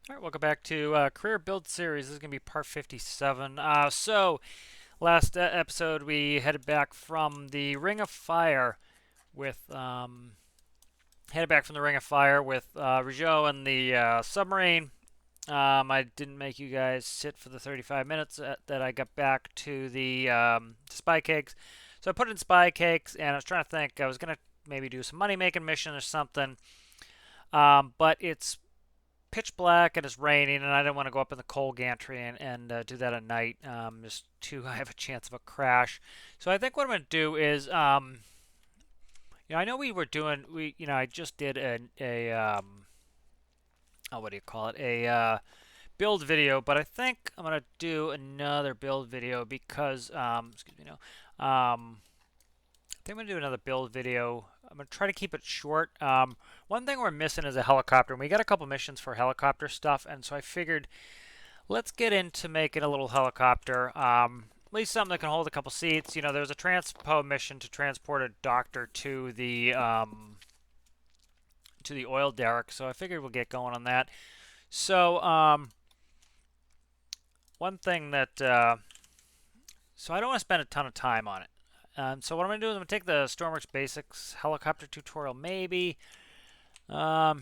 All right, welcome back to Career Build Series. This is going to be part 57. Last episode we headed back from the Ring of Fire with Rijot and the submarine. I didn't make you guys sit for the 35 minutes that I got back to the spy cakes. So I put in spy cakes, and I was trying to think. I was going to maybe do some money making mission or something, but it's pitch black and it's raining, and I didn't want to go up in the coal gantry and do that at night. Just too high of a chance of a crash. So I think what I'm going to do is, I know I just did what do you call it? A build video, but I think I'm going to do another build video because, excuse me, no. I think I'm going to do another build video. I'm going to try to keep it short. One thing we're missing is a helicopter. And we got a couple missions for helicopter stuff, and so I figured let's get into making a little helicopter. At least something that can hold a couple seats. There's a transpo mission to transport a doctor to the oil derrick, so I figured we'll get going on that. So one thing that so I don't want to spend a ton of time on it. So what I'm going to do is I'm going to take the Stormworks Basics helicopter tutorial, maybe. Yeah,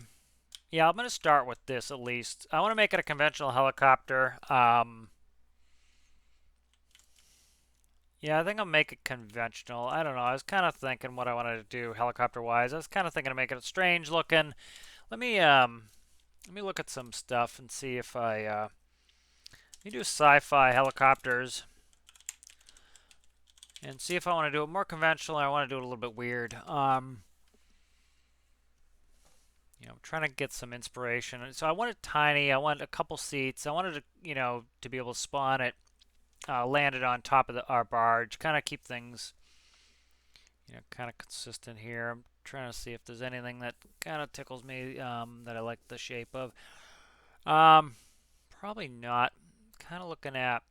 I'm going to start with this at least. I want to make it a conventional helicopter. Yeah, I think I'll make it conventional. I don't know. I was kind of thinking what I wanted to do helicopter-wise. I was kind of thinking of making it strange looking. Let me look at some stuff and see if let me do sci-fi helicopters and see if I want to do it more conventional or I want to do it a little bit weird. I'm trying to get some inspiration. So I want it tiny. I want a couple seats. I wanted to be able to spawn it, land it on top of our barge, kind of keep things, kind of consistent here. I'm trying to see if there's anything that kind of tickles me that I like the shape of. Probably not. Kind of looking at.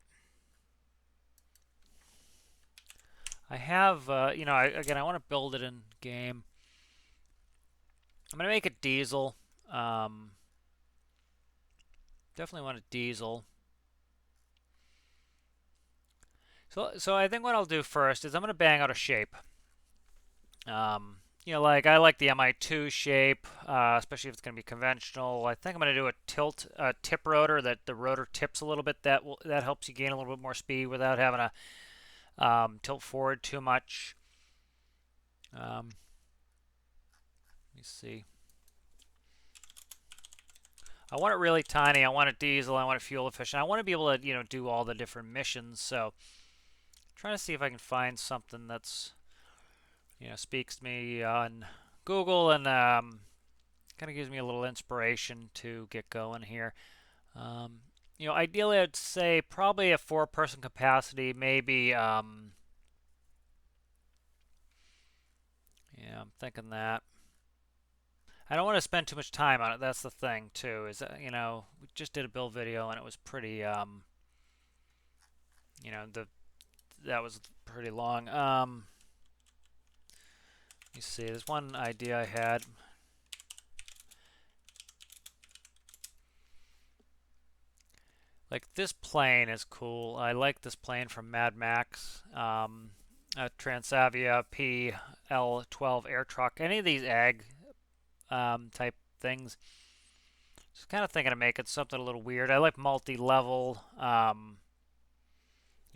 I have, again, I want to build it in game. I'm going to make it diesel. Definitely want a diesel. So I think what I'll do first is I'm going to bang out a shape. Like I like the MI2 shape, especially if it's going to be conventional. I think I'm going to do a tip rotor that the rotor tips a little bit. That helps you gain a little bit more speed without having to tilt forward too much. Let me see. I want it really tiny. I want it diesel. I want it fuel efficient. I want to be able to, do all the different missions. So, trying to see if I can find something that's, speaks to me on Google and kind of gives me a little inspiration to get going here. Ideally, I'd say probably a four-person capacity, maybe. Yeah, I'm thinking that. I don't want to spend too much time on it. That's the thing too. Is that, we just did a build video and it was pretty the that was pretty long. You see, there's one idea I had. Like this plane is cool. I like this plane from Mad Max. A Transavia PL12 air truck. Any of these ag type things. Just kind of thinking of making something a little weird. I like multi-level.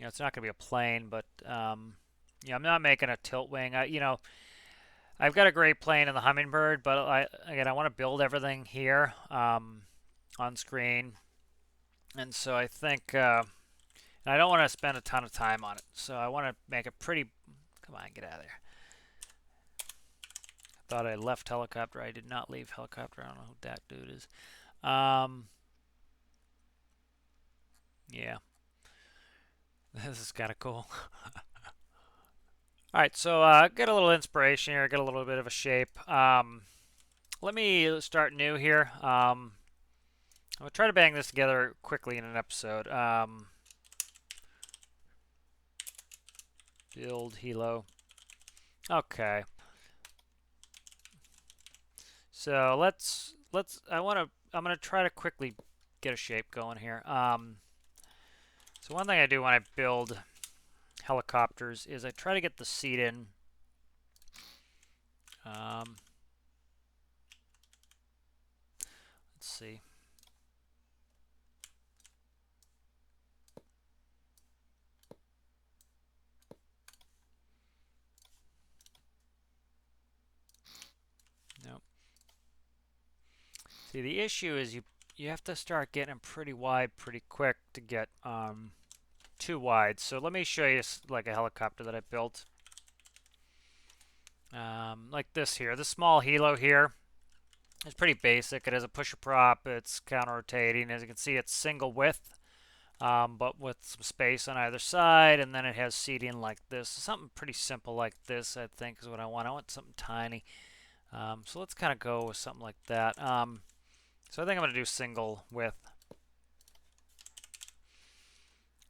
It's not going to be a plane, but I'm not making a tilt wing. I've got a great plane in the Hummingbird, but I want to build everything here on screen, and so I think, and I don't want to spend a ton of time on it. So I want to make it pretty. Come on, get out of there. I thought I left helicopter. I did not leave helicopter. I don't know who that dude is. Yeah, this is kind of cool. All right, so get a little inspiration here, get a little bit of a shape. Let me start new here. I'm going to try to bang this together quickly in an episode. Build helo. Okay. So I'm going to try to quickly get a shape going here. So one thing I do when I build helicopters is I try to get the seat in. Let's see. Nope. See, the issue is you have to start getting them pretty wide pretty quick to get too wide. So let me show you like a helicopter that I built. Like this here. The small helo here is pretty basic. It has a pusher prop. It's counter-rotating. As you can see, it's single width, but with some space on either side. And then it has seating like this. Something pretty simple like this, I think, is what I want. I want something tiny. So let's kind of go with something like that. So I think I'm going to do single width.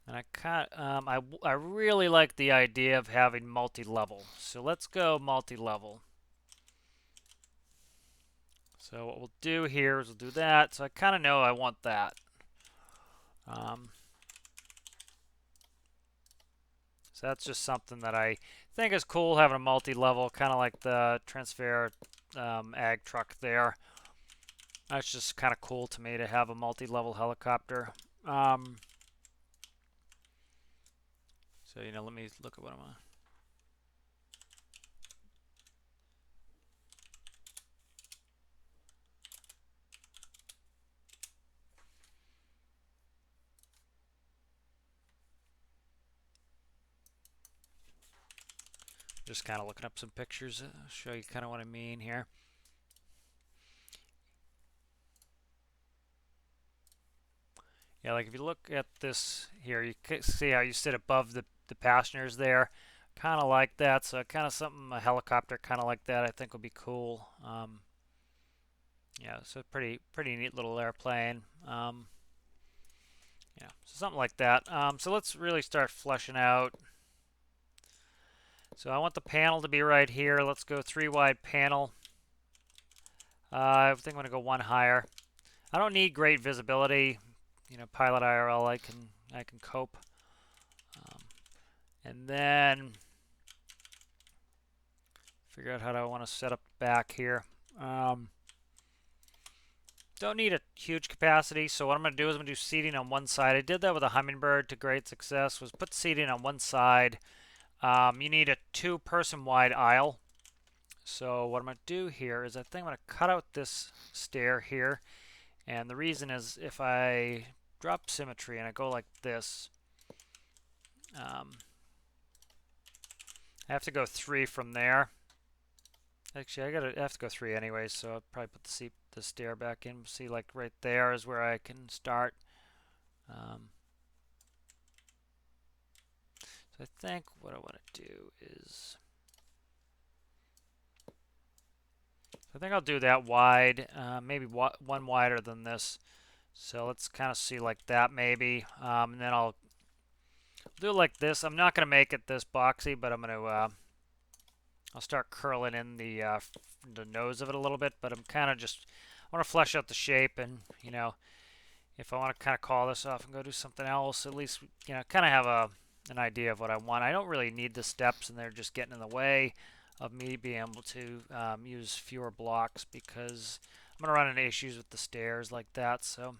And I really like the idea of having multi-level. So let's go multi-level. So what we'll do here is we'll do that. So I kind of know I want that. So that's just something that I think is cool, having a multi-level, kind of like the transfer ag truck there. That's just kind of cool to me to have a multi-level helicopter. So, let me look at what I'm on. Just kind of looking up some pictures. I'll show you kind of what I mean here. Yeah, like if you look at this here, you can see how you sit above the passengers there. Kind of like that. So kind of something, a helicopter kind of like that, I think would be cool. Yeah, so pretty neat little airplane. Yeah, so something like that. So let's really start fleshing out. So I want the panel to be right here. Let's go 3 wide panel. I think I'm going to go 1 higher. I don't need great visibility. Pilot IRL, I can cope. And then figure out how I want to set up the back here. Don't need a huge capacity, so what I'm going to do is I'm going to do seating on one side. I did that with a Hummingbird to great success, was put seating on one side. You need a 2-person wide aisle. So what I'm going to do here is I think I'm going to cut out this stair here. And the reason is if I drop symmetry and I go like this, I have to go 3 from there. Actually, I have to go 3 anyways, so I'll probably put the stair back in. See, like right there is where I can start. So I think what I want to do is, I think I'll do that wide, maybe one wider than this. So let's kind of see like that maybe, and then I'll do it like this. I'm not going to make it this boxy, but I'm going to I'll start curling in the nose of it a little bit, but I'm kind of just, I want to flesh out the shape, and if I want to kind of call this off and go do something else, at least kind of have an idea of what I want. I don't really need the steps, and they're just getting in the way of me being able to use fewer blocks, because I'm going to run into issues with the stairs like that. So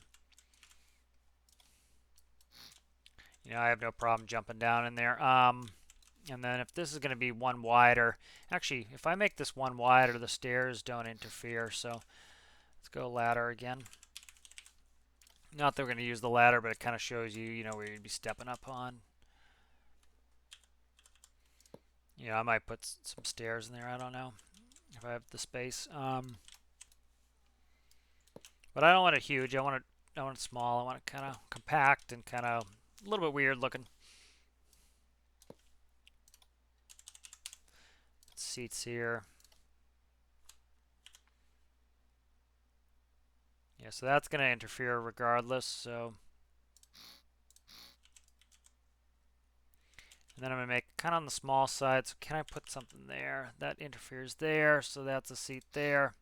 I have no problem jumping down in there. And then if this is going to be 1 wider, actually, if I make this 1 wider, the stairs don't interfere. So let's go ladder again. Not that we're going to use the ladder, but it kind of shows you, where you'd be stepping up on. I might put some stairs in there. I don't know if I have the space. But I don't want it huge. I want it small. I want it kind of compact and kind of a little bit weird looking. Seats here. Yeah, so that's going to interfere regardless. So, and then I'm going to make kind of on the small side. So can I put something there? That interferes there. So that's a seat there.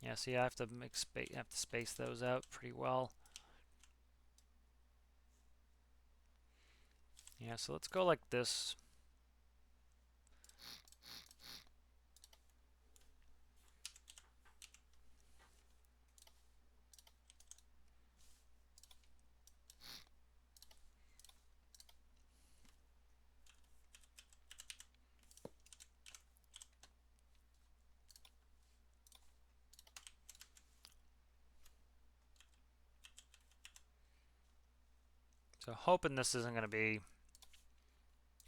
Yeah, see, I have to make space. I have to space those out pretty well. Yeah, so let's go like this. So hoping this isn't going to be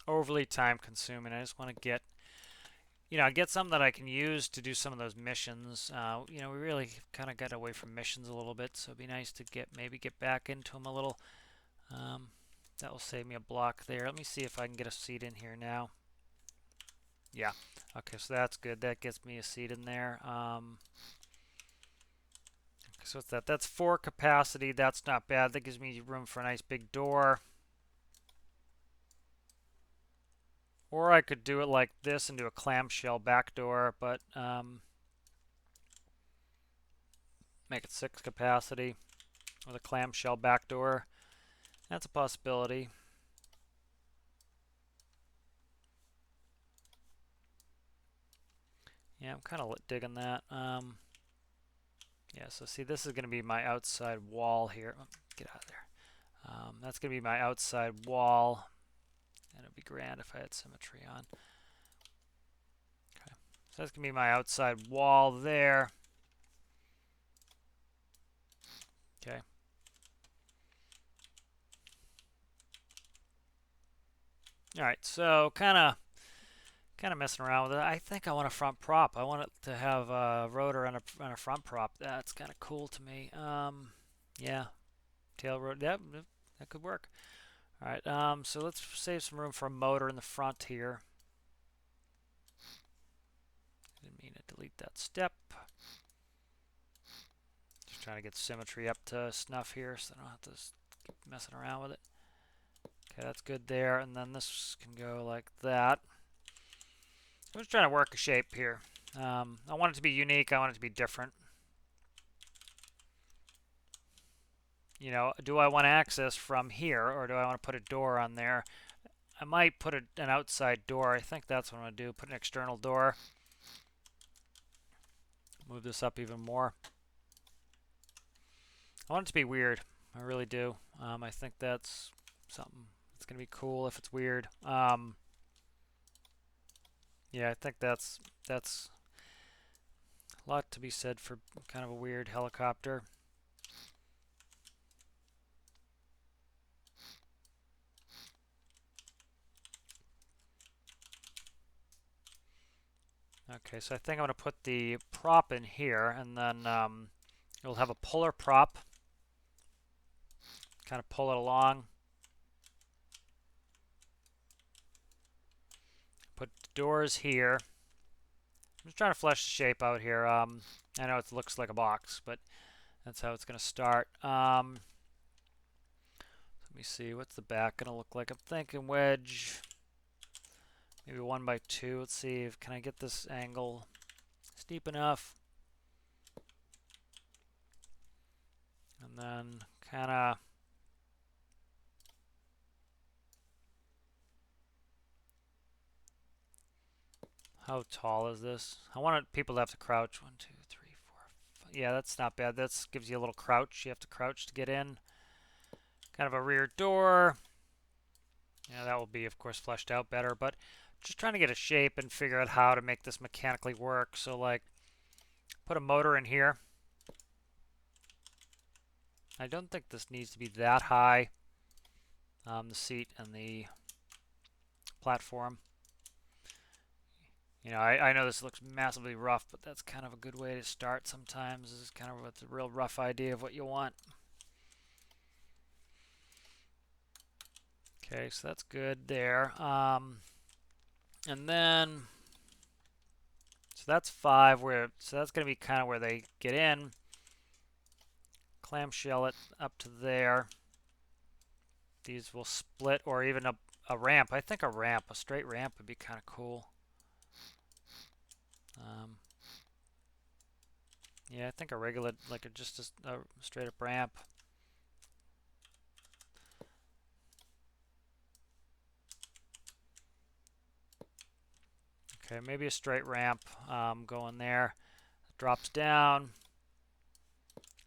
overly time consuming. I just want to get, get something that I can use to do some of those missions. We really kind of got away from missions a little bit, so it'd be nice to maybe get back into them a little. That will save me a block there. Let me see if I can get a seed in here now. Yeah. Okay, so that's good. That gets me a seed in there. So what's that? That's 4 capacity. That's not bad. That gives me room for a nice big door. Or I could do it like this and do a clamshell back door, but make it 6 capacity with a clamshell back door. That's a possibility. Yeah, I'm kind of digging that. Yeah, so see, this is going to be my outside wall here. Oh, get out of there. That's going to be my outside wall. And it'd be grand if I had symmetry on. Okay, so that's going to be my outside wall there. Okay. All right, so kind of messing around with it. I think I want a front prop. I want it to have a rotor and a front prop. That's kind of cool to me. Yeah, tail rotor. That could work. All right. So let's save some room for a motor in the front here. Didn't mean to delete that step. Just trying to get symmetry up to snuff here, so I don't have to keep messing around with it. Okay, that's good there. And then this can go like that. I'm just trying to work a shape here. I want it to be unique. I want it to be different. Do I want access from here, or do I want to put a door on there? I might put an outside door. I think that's what I'm going to do. Put an external door. Move this up even more. I want it to be weird. I really do. I think that's something that's going to be cool if it's weird. Yeah, I think that's a lot to be said for kind of a weird helicopter. Okay, so I think I'm going to put the prop in here, and then it'll have a puller prop. Kind of pull it along. Put doors here. I'm just trying to flesh the shape out here. I know it looks like a box, but that's how it's going to start. Let me see, what's the back going to look like? I'm thinking wedge, maybe 1x2. Let's see, can I get this angle steep enough? And then kind of how tall is this? I want people to have to crouch. 1, 2, 3, 4, 5. Yeah, that's not bad. That gives you a little crouch. You have to crouch to get in. Kind of a rear door. Yeah, that will be, of course, fleshed out better. But just trying to get a shape and figure out how to make this mechanically work. So, like, put a motor in here. I don't think this needs to be that high. The seat and the platform. I know this looks massively rough, but that's kind of a good way to start sometimes. This is kind of a real rough idea of what you want. Okay, so that's good there. And then, so that's 5. So that's going to be kind of where they get in. Clamshell it up to there. These will split, or even a ramp. I think a straight ramp would be kind of cool. Yeah, I think a regular, like just a straight up ramp. Okay, maybe a straight ramp going there. Drops down.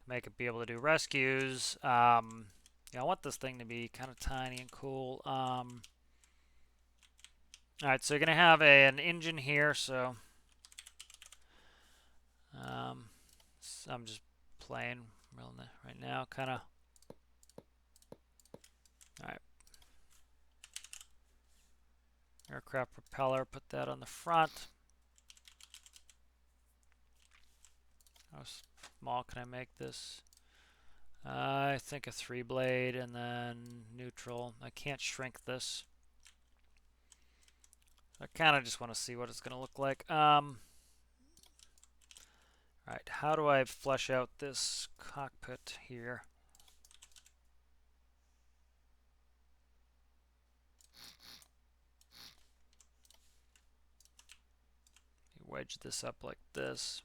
Make it be able to do rescues. Yeah, I want this thing to be kind of tiny and cool. Alright, so you're going to have an engine here, so, so I'm just playing right now, kind of. Alright. Aircraft propeller, put that on the front. How small can I make this? I think a 3-blade and then neutral. I can't shrink this. I kind of just want to see what it's going to look like. Alright, how do I flesh out this cockpit here? Wedge this up like this.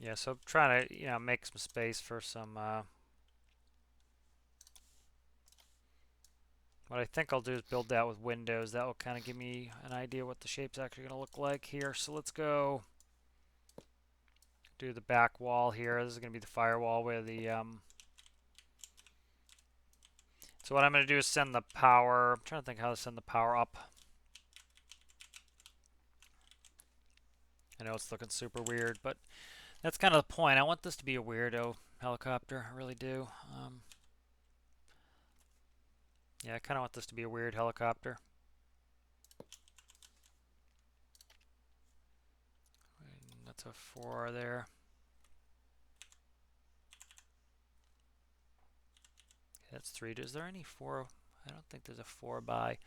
Yeah, so I'm trying to, make some space for some, what I think I'll do is build that with windows. That will kind of give me an idea what the shape's actually going to look like here. So let's go do the back wall here. This is going to be the firewall where the, so what I'm going to do is send the power. I'm trying to think how to send the power up. I know it's looking super weird, but that's kind of the point. I want this to be a weirdo helicopter. I really do. Yeah, I kind of want this to be a weird helicopter. And that's a 4 there. That's 3. Is there any 4? I don't think there's a 4 by.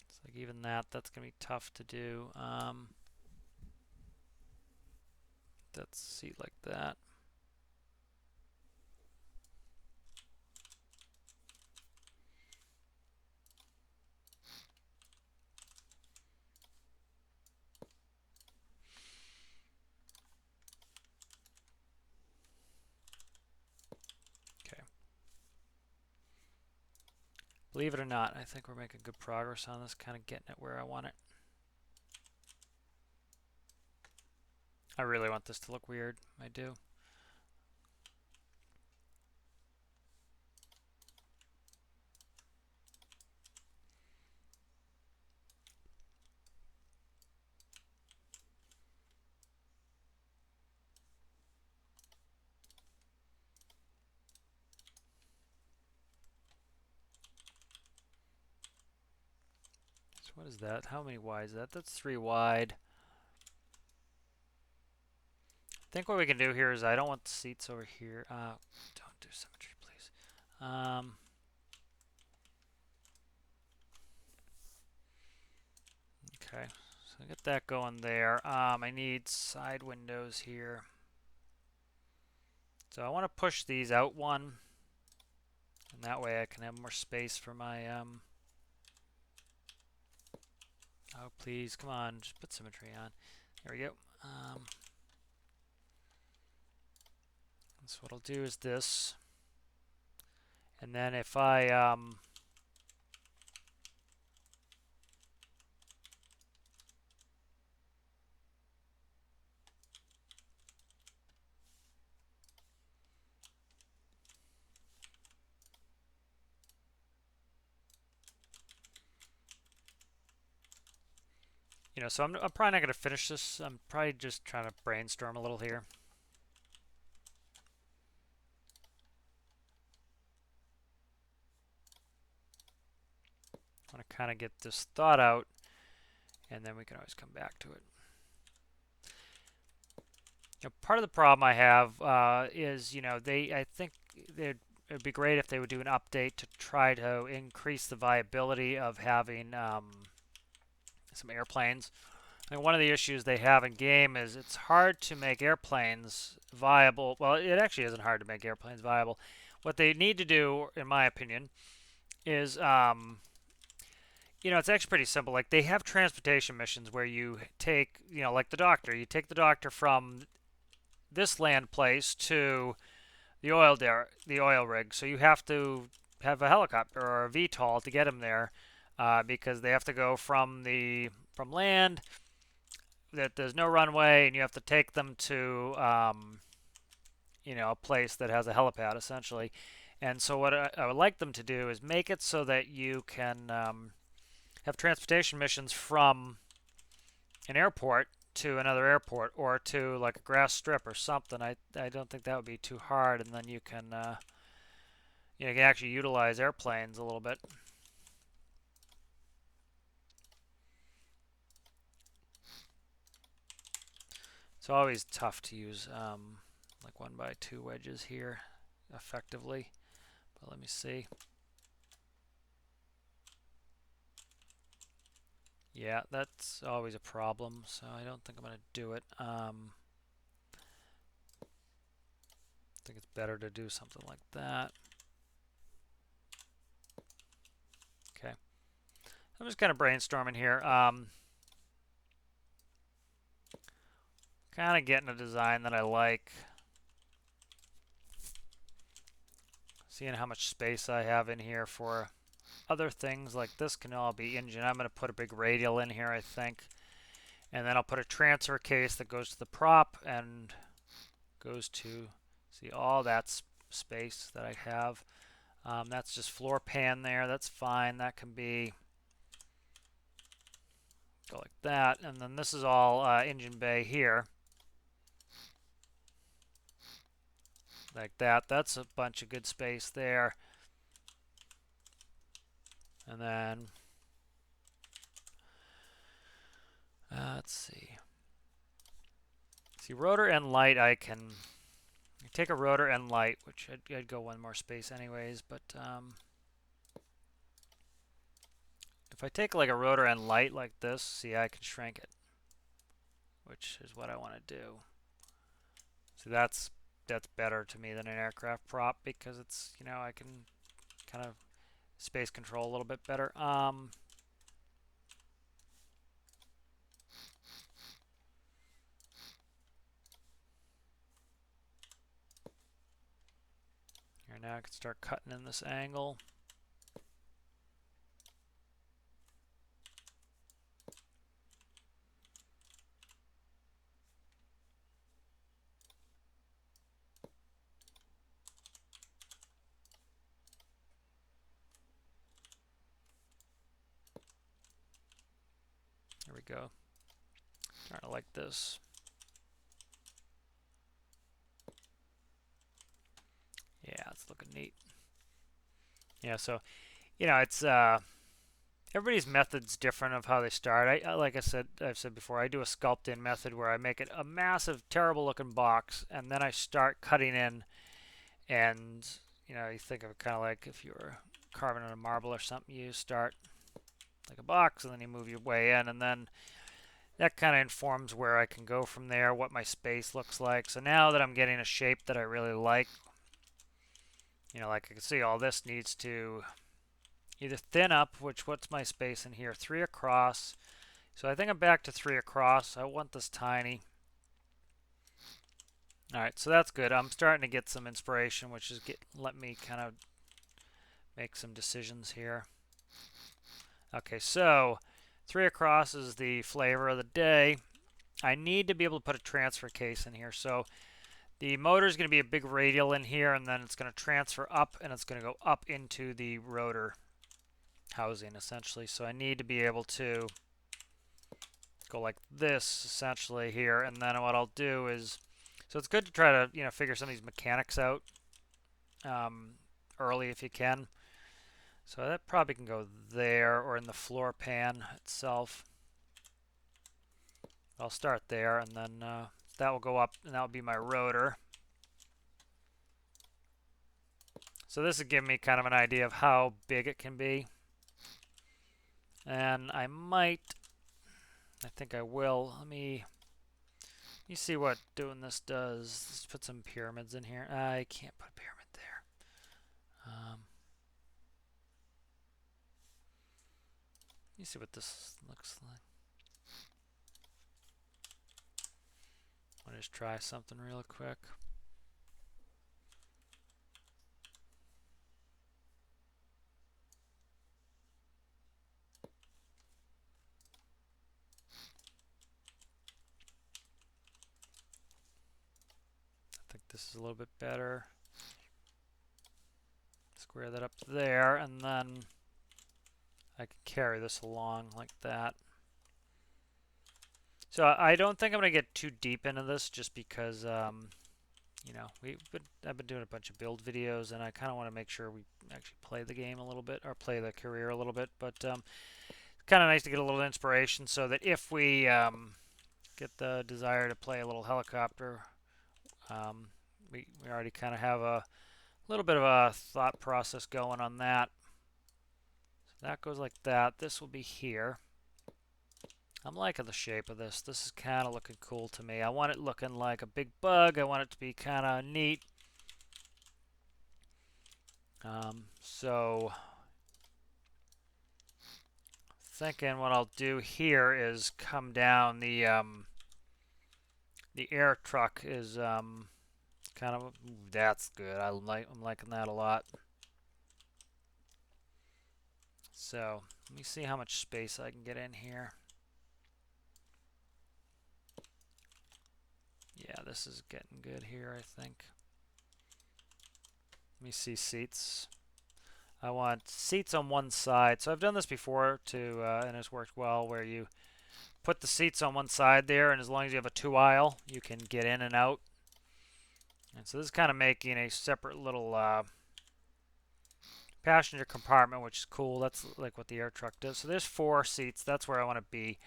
It's like even that's going to be tough to do. Let's see like that. Okay. Believe it or not, I think we're making good progress on this, kind of getting it where I want it. I really want this to look weird. I do. So what is that? How many wide is that? That's 3 wide. I think what we can do here is I don't want the seats over here. Don't do symmetry, please. Okay, so get that going there. I need side windows here. So I want to push these out one, and that way I can have more space for my, oh please, come on, just put symmetry on. There we go. So what I'll do is this, and then if I, so I'm probably not going to finish this. I'm probably just trying to brainstorm a little here. I want to kind of get this thought out, and then we can always come back to it. Part of the problem I have is, I think it'd be great if they would do an update to try to increase the viability of having some airplanes. I think one of the issues they have in game is it's hard to make airplanes viable. Well, it actually isn't hard to make airplanes viable. What they need to do, in my opinion, is it's actually pretty simple. Like they have transportation missions where you take, like the doctor, you take the doctor from this land place to the oil rig. So you have to have a helicopter or a VTOL to get him there, because they have to go from land that there's no runway, and you have to take them to a place that has a helipad essentially. And so what I would like them to do is make it so that you can have transportation missions from an airport to another airport, or to like a grass strip or something. I don't think that would be too hard, and then you can you can actually utilize airplanes a little bit. It's always tough to use like 1x2 wedges here effectively, but let me see. Yeah, that's always a problem, so I don't think I'm going to do it. I think it's better to do something like that. Okay. I'm just kind of brainstorming here. Kind of getting a design that I like. Seeing how much space I have in here for other things, like this can all be engine. I'm going to put a big radial in here, I think. And then I'll put a transfer case that goes to the prop and goes to, see, all that space that I have. That's just floor pan there. That's fine. That can be, go like that. And then this is all engine bay here. Like that. That's a bunch of good space there. And then, let's see. See, rotor and light, I can take a rotor and light, which I'd go one more space anyways, but if I take like a rotor and light like this, see, I can shrink it, which is what I want to do. So that's better to me than an aircraft prop, because it's, I can kind of space control a little bit better. Here, now I can start cutting in this angle. There we go. Kind of like this. Yeah, it's looking neat. Yeah, so, it's everybody's method's different of how they start. Like I've said before, I do a sculpting method where I make it a massive, terrible looking box, and then I start cutting in, and you think of it kind of like if you were carving on a marble or something. You start like a box, and then you move your way in, and then that kind of informs where I can go from there, what my space looks like. So now that I'm getting a shape that I really like, like I can see all this needs to either thin up, which what's my space in here? 3 across. So I think I'm back to 3 across. I want this tiny. Alright, so that's good. I'm starting to get some inspiration, which is let me kind of make some decisions here. Okay, so 3 across is the flavor of the day. I need to be able to put a transfer case in here. So the motor is going to be a big radial in here, and then it's going to transfer up, and it's going to go up into the rotor housing essentially. So I need to be able to go like this essentially here, and then what I'll do is, so it's good to try to figure some of these mechanics out early if you can. So that probably can go there or in the floor pan itself. I'll start there, and then that will go up, and that will be my rotor. So this will give me kind of an idea of how big it can be. And I think I will. Let me see what doing this does. Let's put some pyramids in here. I can't put a pyramid there. Let me see what this looks like. I'll just try something real quick. I think this is a little bit better. Square that up there, and then I can carry this along like that. So I don't think I'm going to get too deep into this just because, you know, I've been doing a bunch of build videos, and I kind of want to make sure we actually play the game a little bit, or play the career a little bit. But kind of nice to get a little inspiration so that if we get the desire to play a little helicopter, we already kind of have a little bit of a thought process going on that. So that goes like that. This will be here. I'm liking the shape of this. This is kind of looking cool to me. I want it looking like a big bug. I want it to be kind of neat. So thinking what I'll do here is come down the air truck is kind of, that's good. I'm liking that a lot. So let me see how much space I can get in here. Yeah, this is getting good here, I think. Let me see seats. I want seats on one side. So I've done this before too, and it's worked well, where you put the seats on one side there, and as long as you have a 2-aisle, you can get in and out. And so this is kind of making a separate little passenger compartment, which is cool. That's like what the air truck does. So there's 4 seats. That's where I want to be.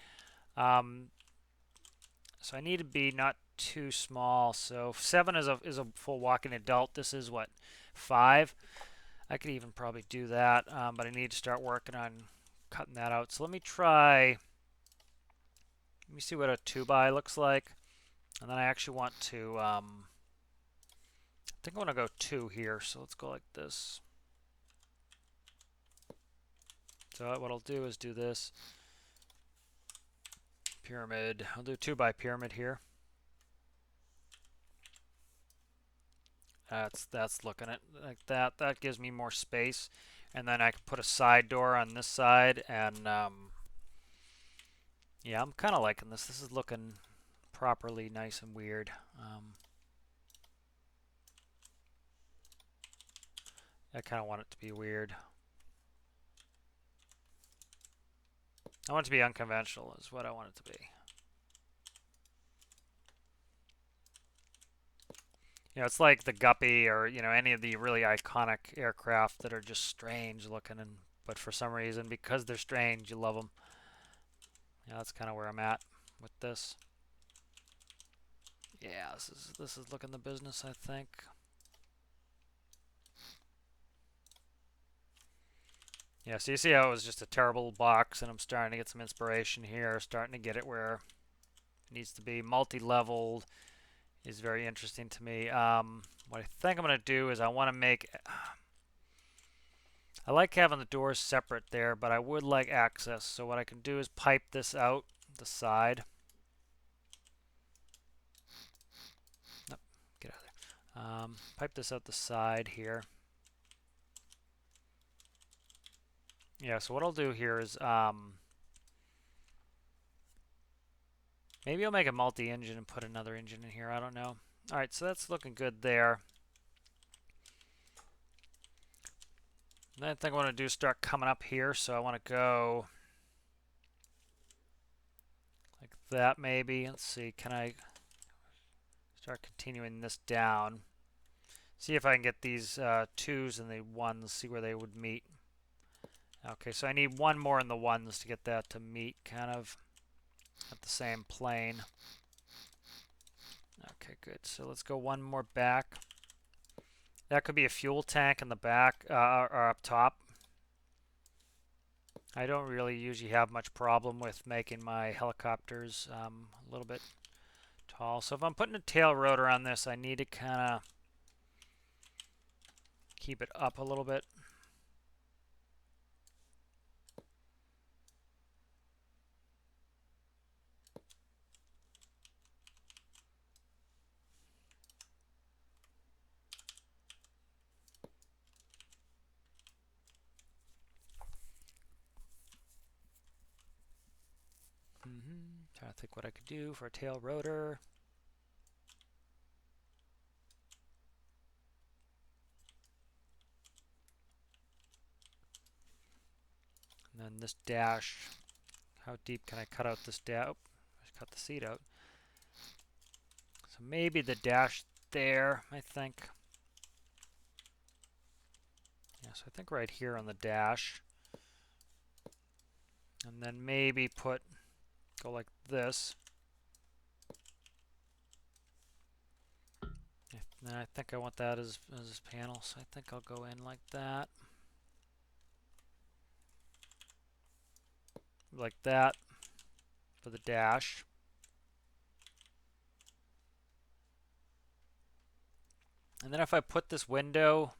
So I need to be not too small. So 7 is a full walking adult. This is what, 5? I could even probably do that, but I need to start working on cutting that out. So let me see what a 2x looks like. And then I actually want to, I think I want to go 2 here. So let's go like this. So what I'll do is do this pyramid. I'll do 2x pyramid here. That's looking at like that. That gives me more space, and then I can put a side door on this side. And yeah, I'm kind of liking this. This is looking properly nice and weird. I kind of want it to be weird. I want it to be unconventional, is what I want it to be. You know, it's like the Guppy, or you know, any of the really iconic aircraft that are just strange looking, but for some reason, because they're strange, you love them. Yeah, that's kind of where I'm at with this. Yeah, this is looking the business, I think. Yeah, so you see how it was just a terrible box, and I'm starting to get some inspiration here, starting to get it where it needs to be. Multi-leveled is very interesting to me. What I think I'm going to do is I want to make... I like having the doors separate there, but I would like access. So what I can do is pipe this out the side. Nope, get out of there. Pipe this out the side here. Yeah, so what I'll do here is maybe I'll make a multi-engine and put another engine in here. I don't know. All right, so that's looking good there. Then I think I want to do is start coming up here. So I want to go like that maybe. Let's see, can I start continuing this down? See if I can get these 2s and the 1s, see where they would meet. Okay, so I need one more in the ones to get that to meet kind of at the same plane. Okay, good. So let's go one more back. That could be a fuel tank in the back or up top. I don't really usually have much problem with making my helicopters a little bit tall. So if I'm putting a tail rotor on this, I need to kind of keep it up a little bit. Trying to think what I could do for a tail rotor. And then this dash, how deep can I cut out this dash? Oh, I cut the seat out. So maybe the dash there, I think. Yeah, so I think right here on the dash. And then maybe go like this. And I think I want that as panel, so I think I'll go in like that. Like that for the dash. And then if I put this window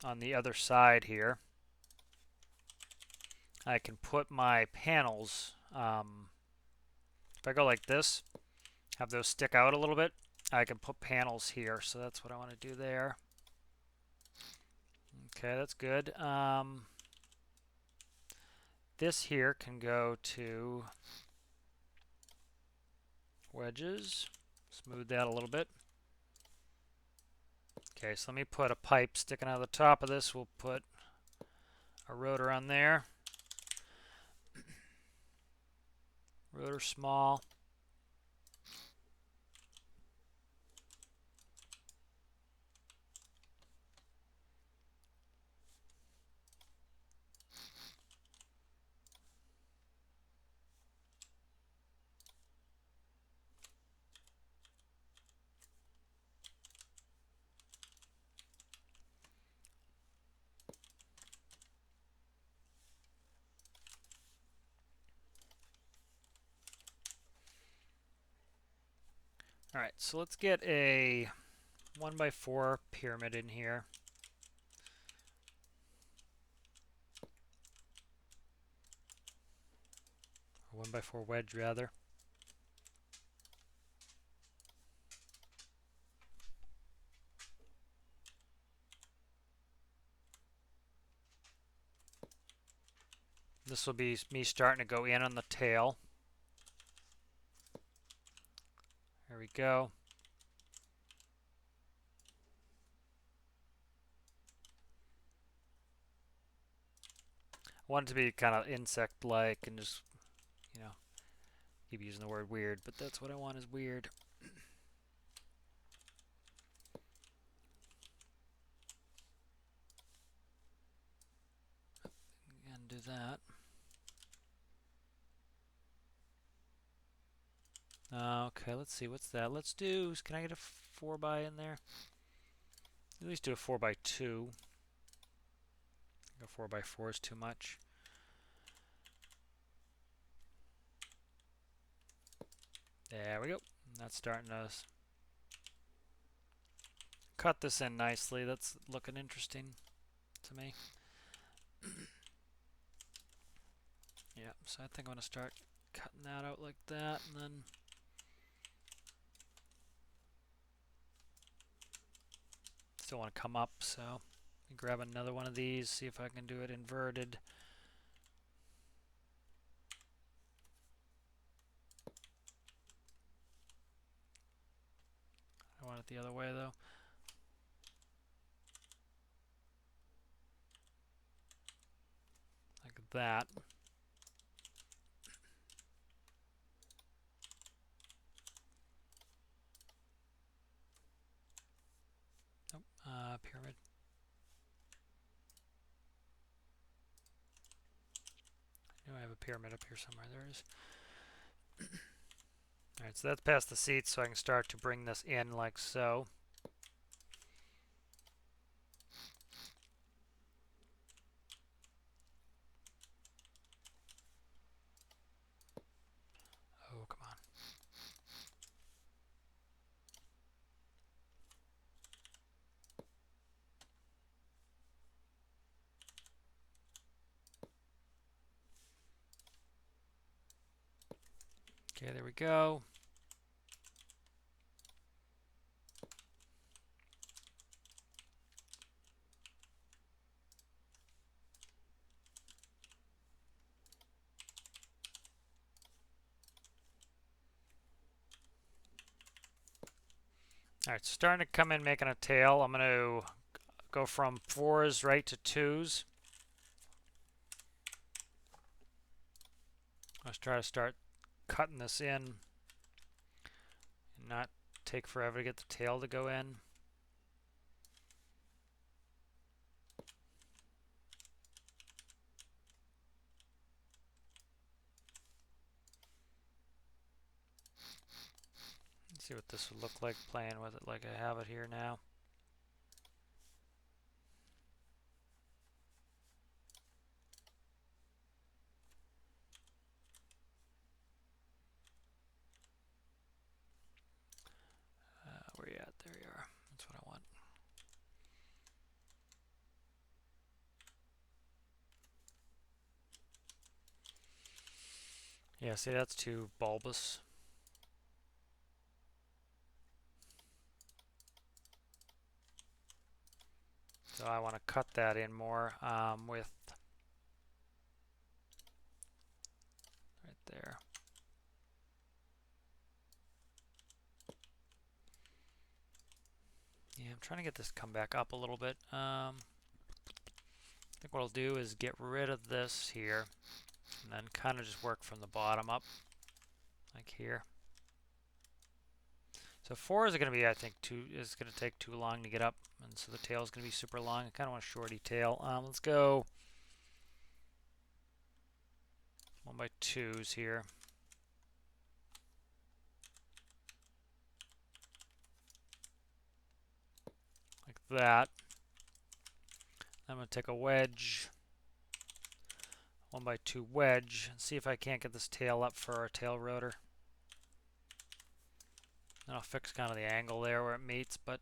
on the other side here, I can put my panels, if I go like this, have those stick out a little bit, I can put panels here. So that's what I want to do there. Okay, that's good. This here can go to wedges. Smooth that a little bit. Okay, so let me put a pipe sticking out of the top of this. We'll put a rotor on there. Rotor small. All right, so let's get a 1x4 pyramid in here. Or 1x4 wedge, rather. This will be me starting to go in on the tail. There we go. I want it to be kind of insect-like and just, keep using the word weird, but that's what I want is weird. And do that. Okay, let's see, what's that? Let's do, can I get a 4x in there? At least do a 4x2. A 4x4 is too much. There we go. That's starting to cut this in nicely. That's looking interesting to me. Yeah, so I think I'm going to start cutting that out like that, and then still want to come up, so let me grab another one of these, see if I can do it inverted. I want it the other way though. Like that. Pyramid. pyramid up here somewhere. There it is. Alright, so that's past the seats, so I can start to bring this in like so. Oh, come on. Okay, there we go. Alright, so starting to come in making a tail. I'm going to go from 4s right to 2s. Let's try to start cutting this in and not take forever to get the tail to go in. Let's see what this would look like playing with it like I have it here now. Where you at? There you are. That's what I want. Yeah, see, that's too bulbous. So I want to cut that in more with right there. Yeah, I'm trying to get this to come back up a little bit. I think what I'll do is get rid of this here and then kind of just work from the bottom up, like here. So 4 is going to be, I think, is going to take too long to get up, and so the tail is going to be super long. I kind of want a shorty tail. Let's go 1x2s here. Like that. I'm going to take a wedge, 1x2 wedge, and see if I can't get this tail up for our tail rotor. And I'll fix kind of the angle there where it meets, but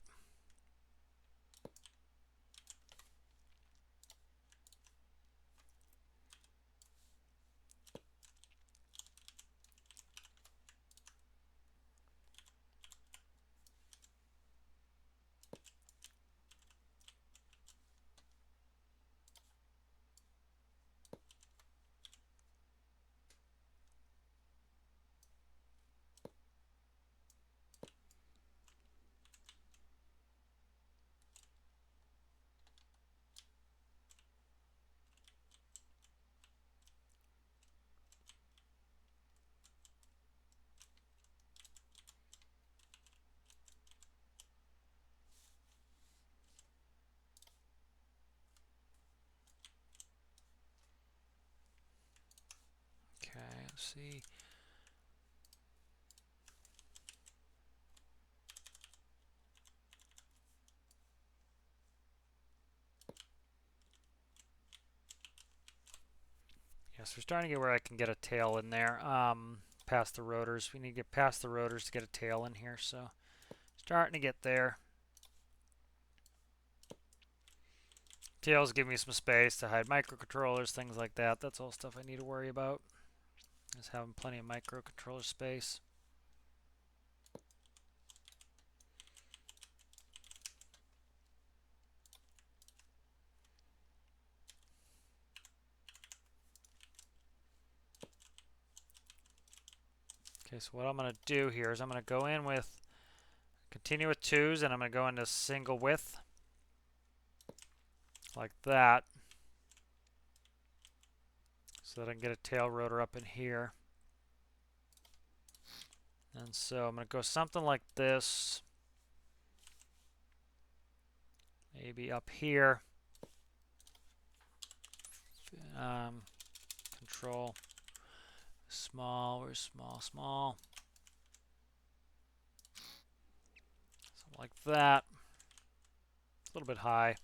okay, let's see. Yes, we're starting to get where I can get a tail in there, past the rotors. We need to get past the rotors to get a tail in here, so starting to get there. Tails give me some space to hide microcontrollers, things like that. That's all stuff I need to worry about. Just having plenty of microcontroller space. Okay, so what I'm going to do here is I'm going to go in with, continue with 2s, and I'm going to go into single width, like that, so that I can get a tail rotor up in here. And so I'm going to go something like this, maybe up here. Control Small, where's small, small. Something like that. It's a little bit high.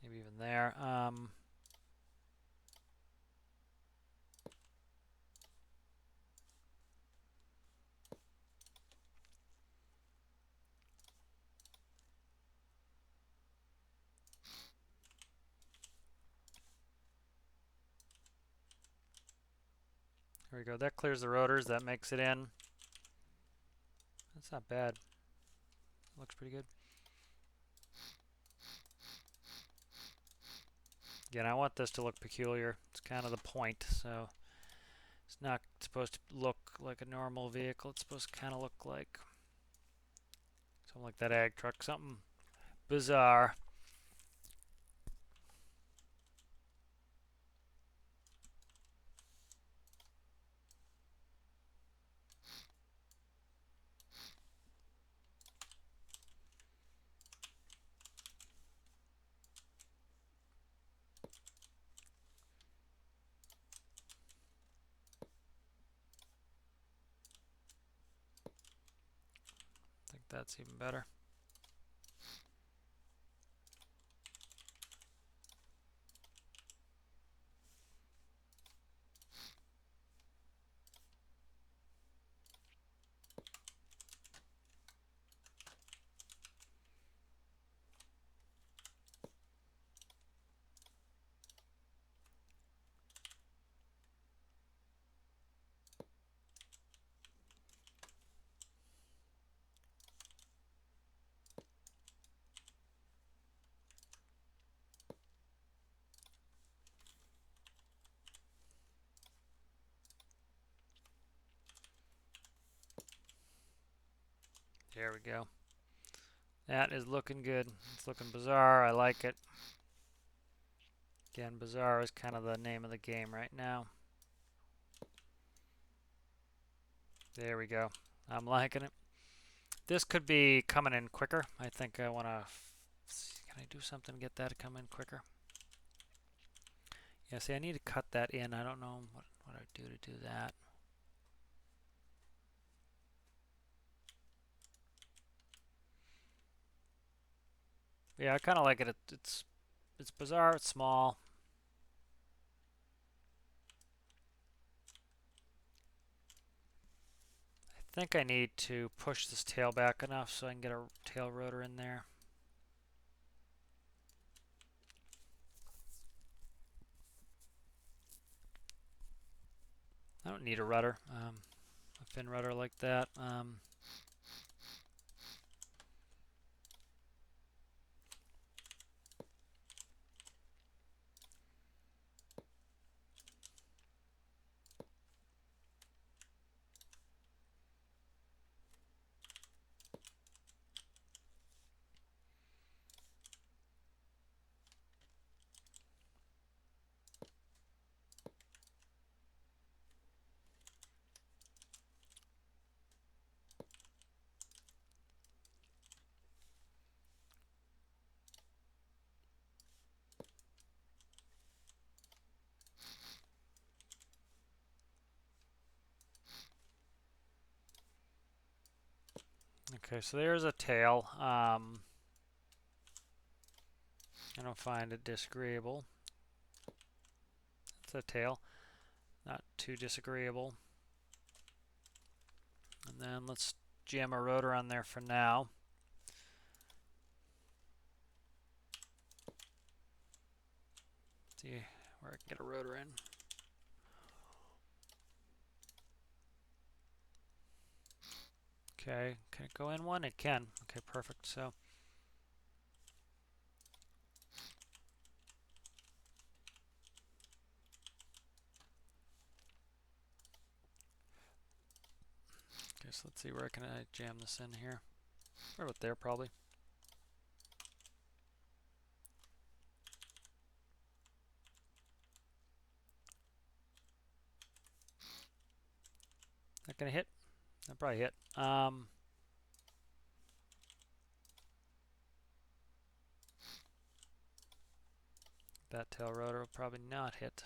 Maybe even there. There we go. That clears the rotors. That makes it in. That's not bad. Looks pretty good. Again, I want this to look peculiar. It's kind of the point. So it's not supposed to look like a normal vehicle. It's supposed to kind of look like something like that ag truck. Something bizarre. I think that's even better. There we go. That is looking good. It's looking bizarre. I like it. Again, bizarre is kind of the name of the game right now. There we go. I'm liking it. This could be coming in quicker. I think I want to... Can I do something to get that to come in quicker? Yeah, see, I need to cut that in. I don't know what I do to do that. Yeah, I kind of like it. It's bizarre. It's small. I think I need to push this tail back enough so I can get a tail rotor in there. I don't need a rudder, a fin rudder like that. Okay, so there's a tail. I don't find it disagreeable. It's a tail, not too disagreeable. And then let's jam a rotor on there for now. See where I can get a rotor in. Okay, can it go in one? It can. Okay, perfect. So okay, so let's see where can I jam this in here. Right about there, probably. Not gonna hit? That probably hit. That tail rotor will probably not hit.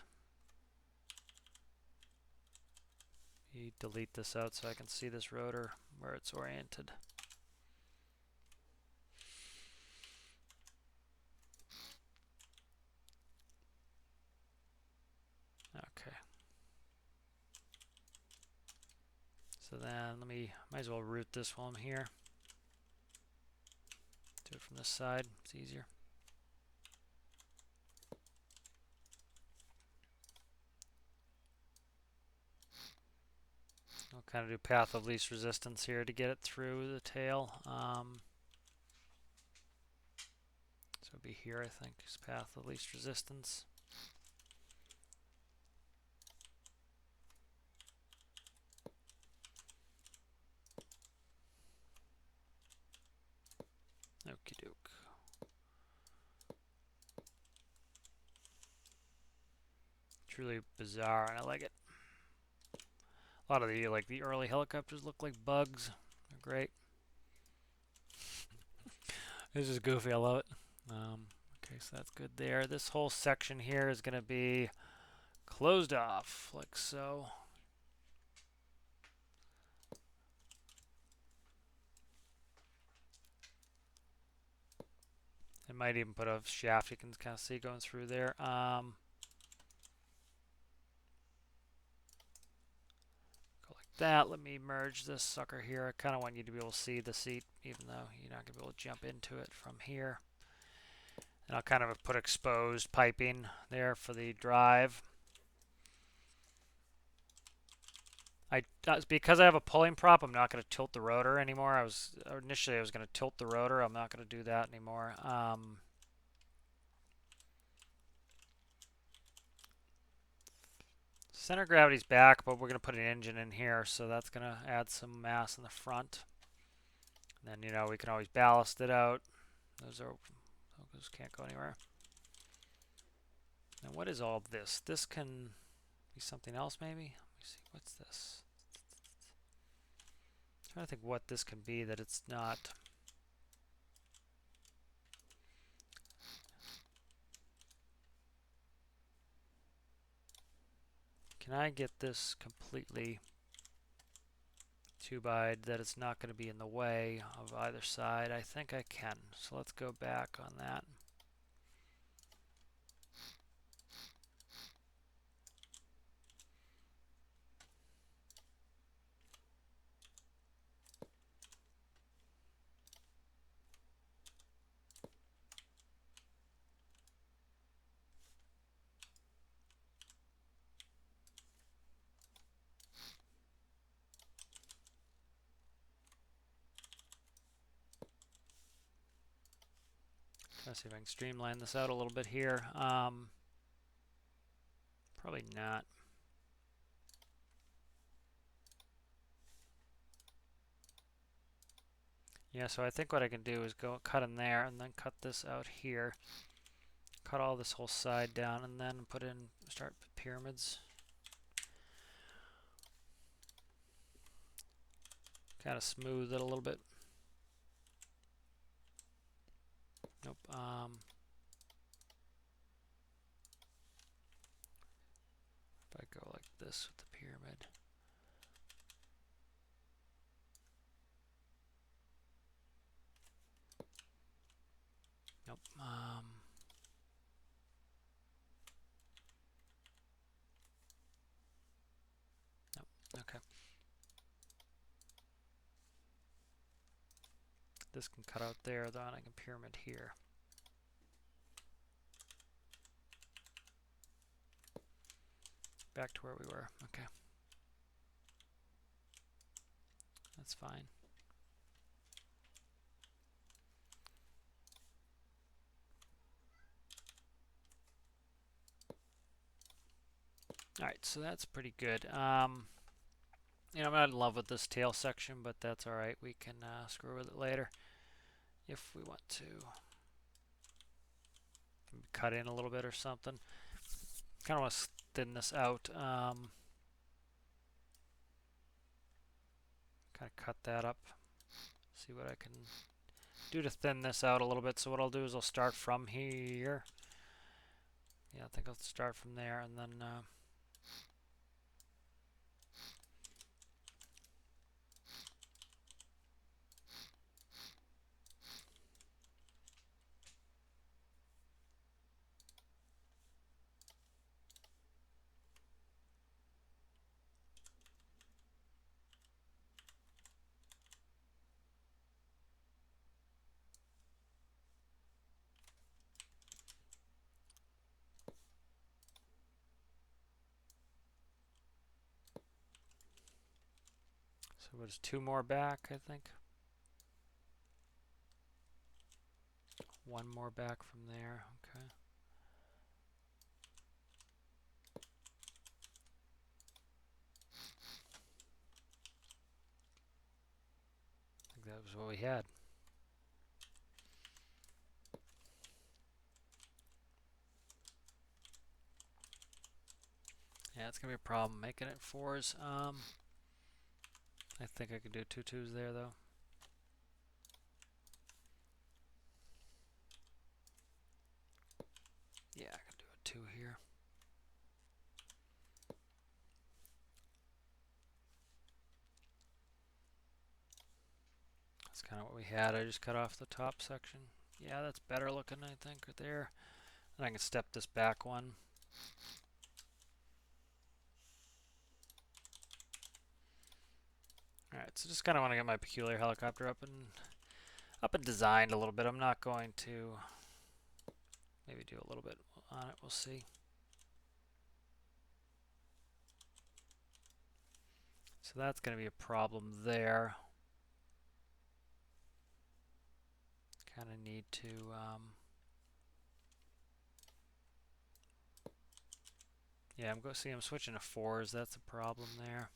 You delete this out so I can see this rotor where it's oriented. Okay. So then might as well route this while I'm here. Do it from this side, it's easier. I'll kind of do path of least resistance here to get it through the tail. So it'll be here, I think, is path of least resistance. Okie doke. Truly bizarre, and I like it. A lot of the early helicopters look like bugs. They're great. This is goofy. I love it. Okay, so that's good there. This whole section here is going to be closed off, like so. It might even put a shaft you can kind of see going through there. Go like that. Let me merge this sucker here. I kind of want you to be able to see the seat, even though you're not going to be able to jump into it from here. And I'll kind of put exposed piping there for the drive. Because I have a pulling prop, I'm not going to tilt the rotor anymore. Initially I was going to tilt the rotor. I'm not going to do that anymore. Center of gravity's back, but we're going to put an engine in here, so that's going to add some mass in the front. And then, we can always ballast it out. Those can't go anywhere. And what is all this? This can be something else, maybe? Let me see. What's this? I'm trying to think what this can be that it's not. Can I get this completely two-byed that it's not going to be in the way of either side? I think I can. So let's go back on that. Let's see if I can streamline this out a little bit here. Probably not. Yeah, so I think what I can do is go cut in there and then cut this out here. Cut all this whole side down and then start pyramids. Kind of smooth it a little bit. Nope. If I go like this with the pyramid. Nope. Nope. Okay. This can cut out there, then I can pyramid here. Back to where we were. Okay. That's fine. Alright, so that's pretty good. I'm not in love with this tail section, but that's alright. We can screw with it later if we want to. Cut in a little bit or something. Kind of want to thin this out. Kind of cut that up. See what I can do to thin this out a little bit. So what I'll do is I'll start from here. yeah, I think I'll start from there and then so it was 2 more back, I think. 1 more back from there. Okay. I think that was what we had. Yeah, it's gonna be a problem making it 4s. I think I could do 2 2s there though. Yeah, I can do a 2 here. That's kind of what we had. I just cut off the top section. Yeah, that's better looking, I think, right there. And I can step this back one. Alright, so just kind of want to get my peculiar helicopter up and designed a little bit. I'm not going to maybe do a little bit on it. We'll see. So that's going to be a problem there. Kind of need to yeah, I'm switching to 4s. That's a problem there.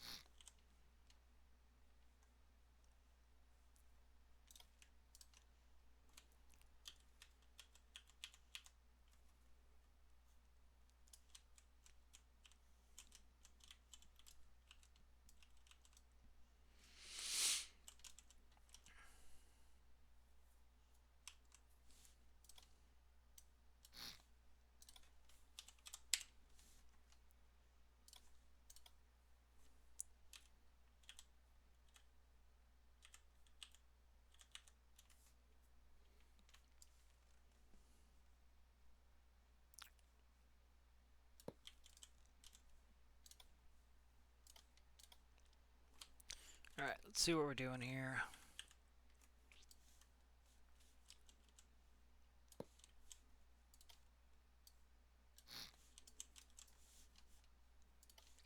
Alright, let's see what we're doing here.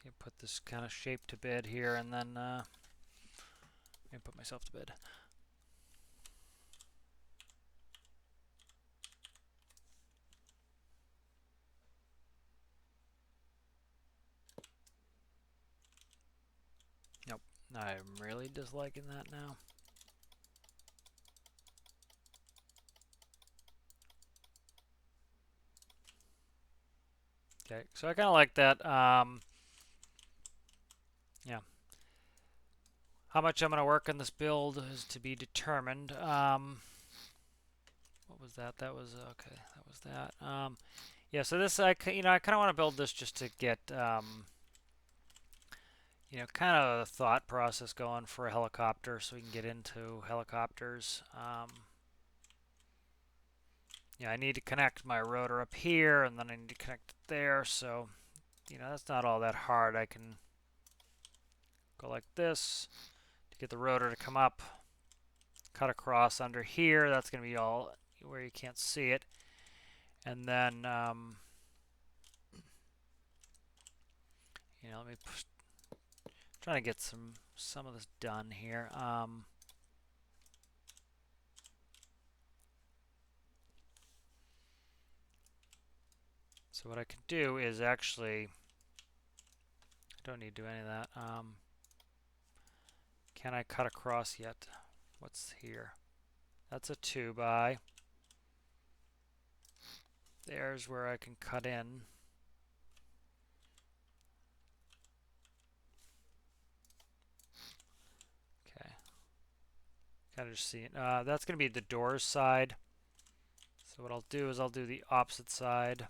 Okay, put this kind of shape to bed here and then maybe put myself to bed. Nope, I'm really disliking that now. Okay, so I kind of like that. Yeah. How much I'm going to work on this build is to be determined. What was that? That was okay. That was that. Yeah. So this, I kind of want to build this just to get, kind of a thought process going for a helicopter, so we can get into helicopters. Yeah, I need to connect my rotor up here, and then I need to connect it there. So, that's not all that hard. I can go like this to get the rotor to come up, cut across under here. That's going to be all where you can't see it. And then, let me try to get some of this done here. So what I can do is actually, I don't need to do any of that. Can I cut across yet? What's here? That's a 2x. There's where I can cut in. Okay. Kind of just see it. That's going to be the doors side. So what I'll do is I'll do the opposite side.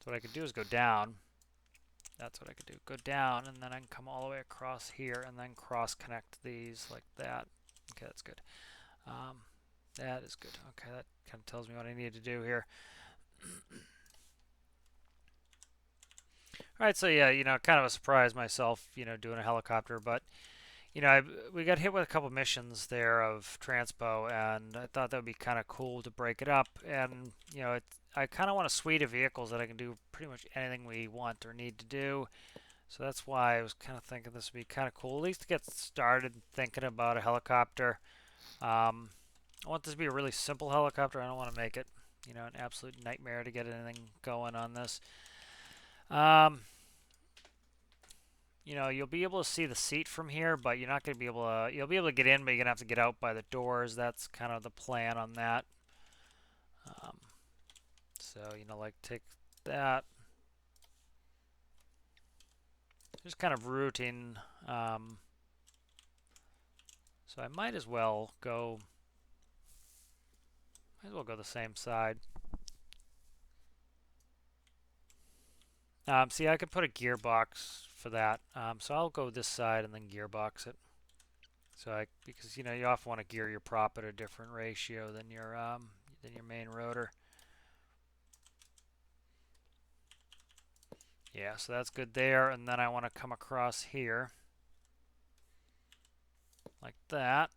So what I could do is go down. That's what I could do. Go down, and then I can come all the way across here, and then cross-connect these like that. Okay, that's good. That is good. Okay, that kind of tells me what I need to do here. All right, so yeah, kind of a surprise myself, doing a helicopter, but we got hit with a couple missions there of transpo, and I thought that would be kind of cool to break it up. And I kind of want a suite of vehicles that I can do pretty much anything we want or need to do. So that's why I was kind of thinking this would be kind of cool, at least to get started thinking about a helicopter. I want this to be a really simple helicopter. I don't want to make it, an absolute nightmare to get anything going on this. You'll be able to see the seat from here, but you're not going to be able to, you'll be able to get in, but you're going to have to get out by the doors. That's kind of the plan on that. So, like take that. Just kind of routing. So I might as well go the same side. See, I could put a gearbox for that. So I'll go this side and then gearbox it. So because you often want to gear your prop at a different ratio than your main rotor. Yeah, so that's good there, and then I want to come across here like that.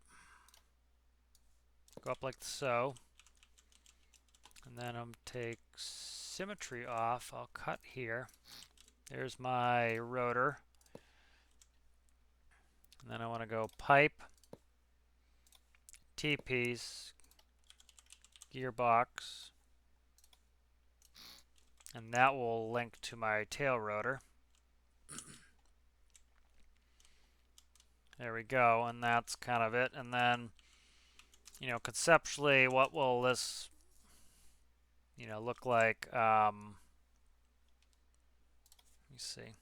Go up like so. And then I'm take symmetry off. I'll cut here. There's my rotor. And then I want to go pipe, T-piece, gearbox, and that will link to my tail rotor. There we go, and that's kind of it. And then, conceptually, what will this, look like? Let me see.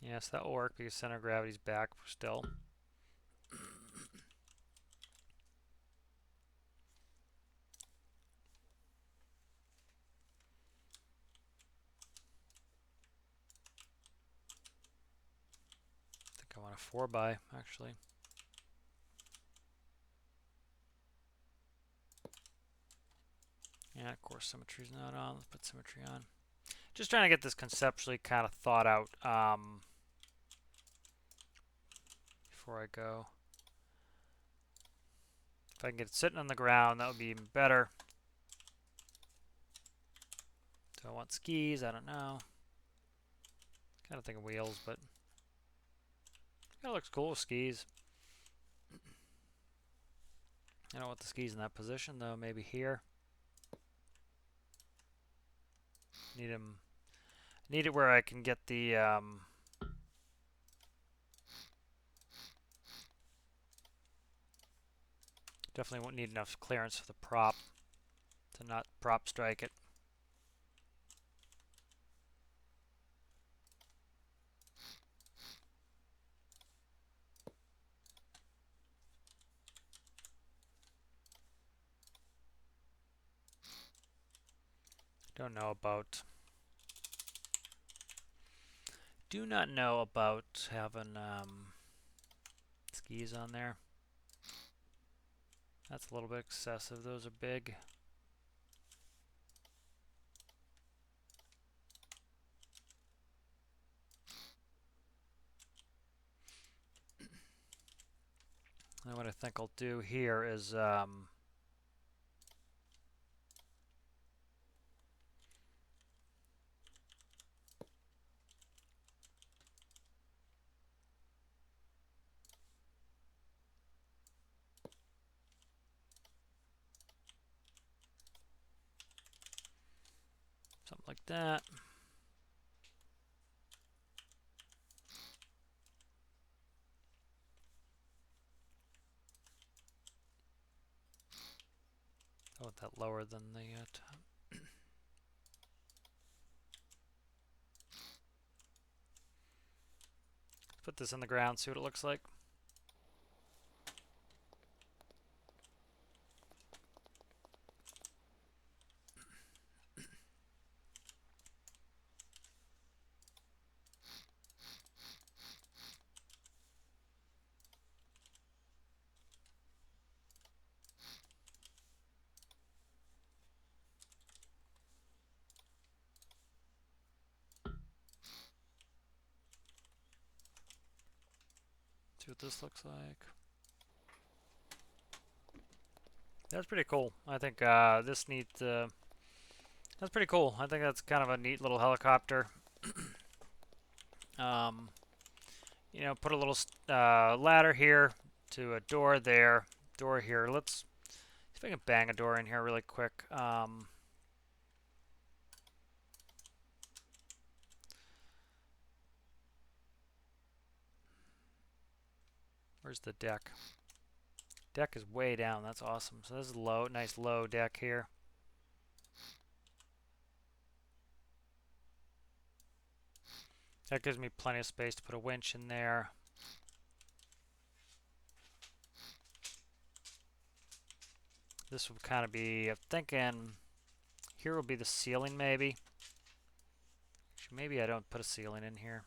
Yes, that will work because center of gravity's back still. I think I want a 4x actually. Yeah, of course symmetry's not on. Let's put symmetry on. Just trying to get this conceptually kind of thought out before I go. If I can get it sitting on the ground, that would be even better. Do I want skis? I don't know. Kind of think of wheels, but it looks cool with skis. I don't want the skis in that position though. Maybe here. Need them. Need it where I can get the. Definitely won't need enough clearance for the prop to not prop strike it. Don't know about. Do not know about having skis on there. That's a little bit excessive. Those are big. And what I think I'll do here is something like that. I want that lower than the top. Put this in the ground, see what it looks like. See what this looks like. That's pretty cool. I think this needs. That's pretty cool. I think that's kind of a neat little helicopter. You know, put a little ladder here to a door there, door here. Let's see if I can bang a door in here really quick. Where's the deck? Deck is way down. That's awesome. So this is low, nice low deck here. That gives me plenty of space to put a winch in there. This would kind of be, I'm thinking, here will be the ceiling maybe. Actually, maybe I don't put a ceiling in here.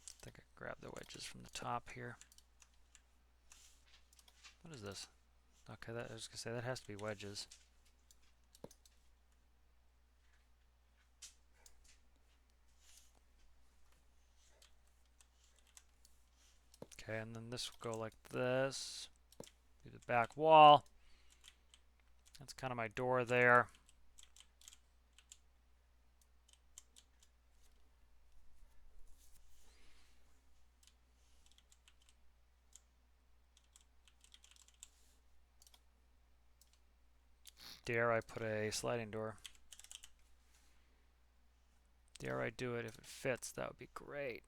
I think I can grab the wedges from the top here. What is this? Okay, I was going to say that has to be wedges. Okay, and then this will go like this. Do the back wall. That's kind of my door there. Dare I put a sliding door? Dare I do it if it fits? That would be great.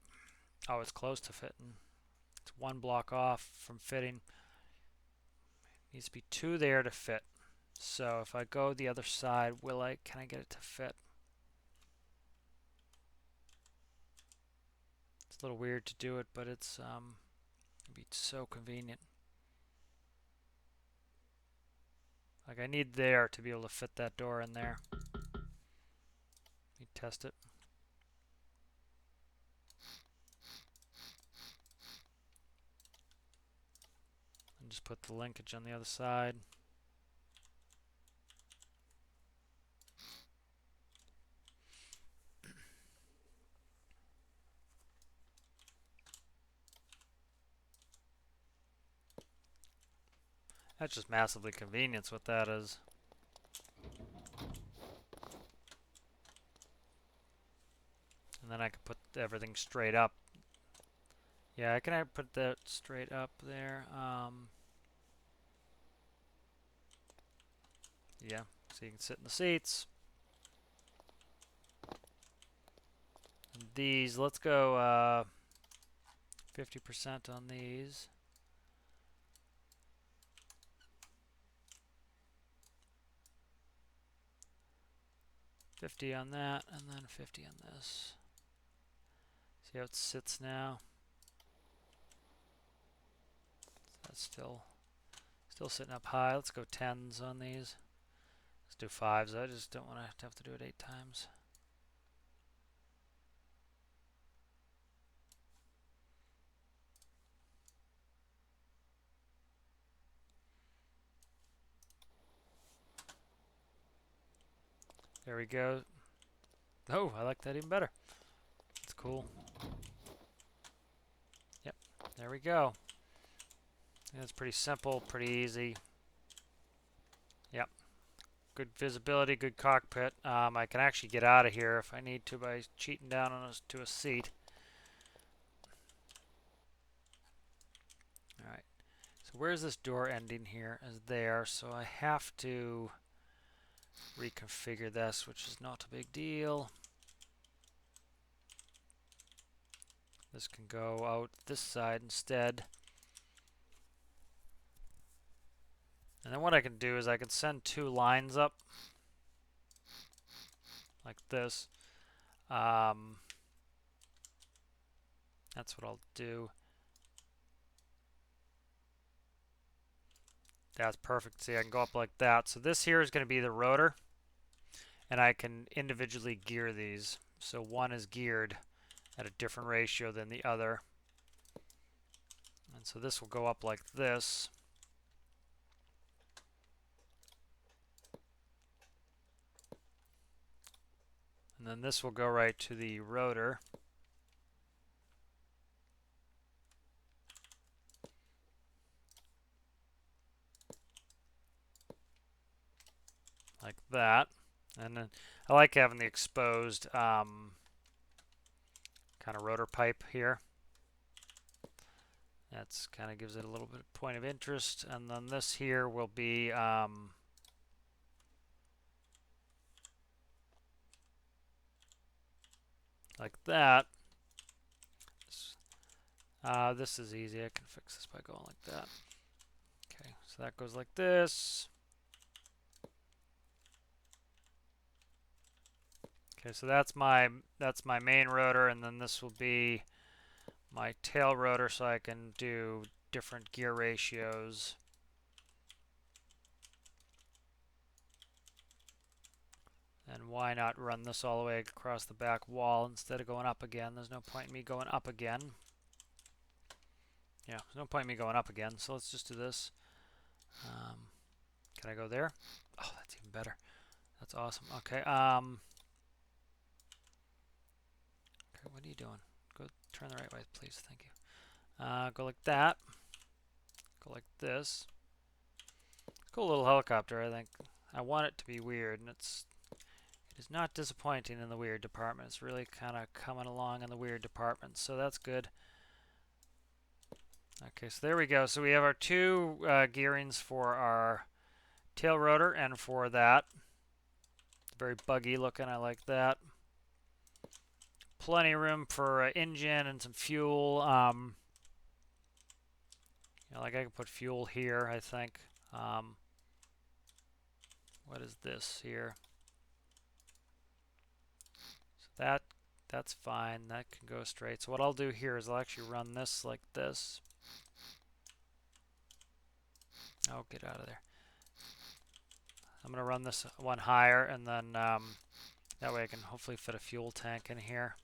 Oh, it's close to fitting. It's one block off from fitting. Needs to be two there to fit. So if I go the other side, can I get it to fit? It's a little weird to do it, but it's it'd be so convenient. Like I need there to be able to fit that door in there. Let me test it. And just put the linkage on the other side. That's just massively convenience what that is. And then I can put everything straight up. Yeah, I put that straight up there. Yeah, so you can sit in the seats. And these, let's go 50% on these. 50 on that, and then 50 on this. See how it sits now? That's still sitting up high. Let's go 10s on these. Let's do 5s. I just don't want to have to do it 8 times. There we go. Oh, I like that even better. That's cool. Yep, there we go. That's pretty simple, pretty easy. Yep. Good visibility, good cockpit. I can actually get out of here if I need to by cheating down to a seat. Alright. So where's this door ending here? Is there. So I have to reconfigure this, which is not a big deal. This can go out this side instead. And then what I can do is I can send 2 lines up like this. That's what I'll do. That's perfect. See, I can go up like that. So this here is going to be the rotor, and I can individually gear these. So one is geared at a different ratio than the other. And so this will go up like this. And then this will go right to the rotor. Like that. And then I like having the exposed kind of rotor pipe here. That's kind of gives it a little bit of point of interest. And then this here will be like that. This is easy. I can fix this by going like that. Okay, so that goes like this. Okay, so that's my main rotor, and then this will be my tail rotor, so I can do different gear ratios. And why not run this all the way across the back wall instead of going up again? There's no point in me going up again. Yeah, there's no point in me going up again, so let's just do this. Can I go there? Oh, that's even better. That's awesome. Okay, okay, what are you doing? Go turn the right way, please. Thank you. Go like that. Go like this. Cool little helicopter, I think. I want it to be weird, and it is not disappointing in the weird department. It's really kind of coming along in the weird department, so that's good. Okay, so there we go. So we have our 2 gearings for our tail rotor and for that. Very buggy looking. I like that. Plenty of room for engine and some fuel. You know, like I could put fuel here, I think. What is this here? So that's fine. That can go straight. So what I'll do here is I'll actually run this like this. Oh, get out of there. I'm going to run this one higher, and then that way I can hopefully fit a fuel tank in here.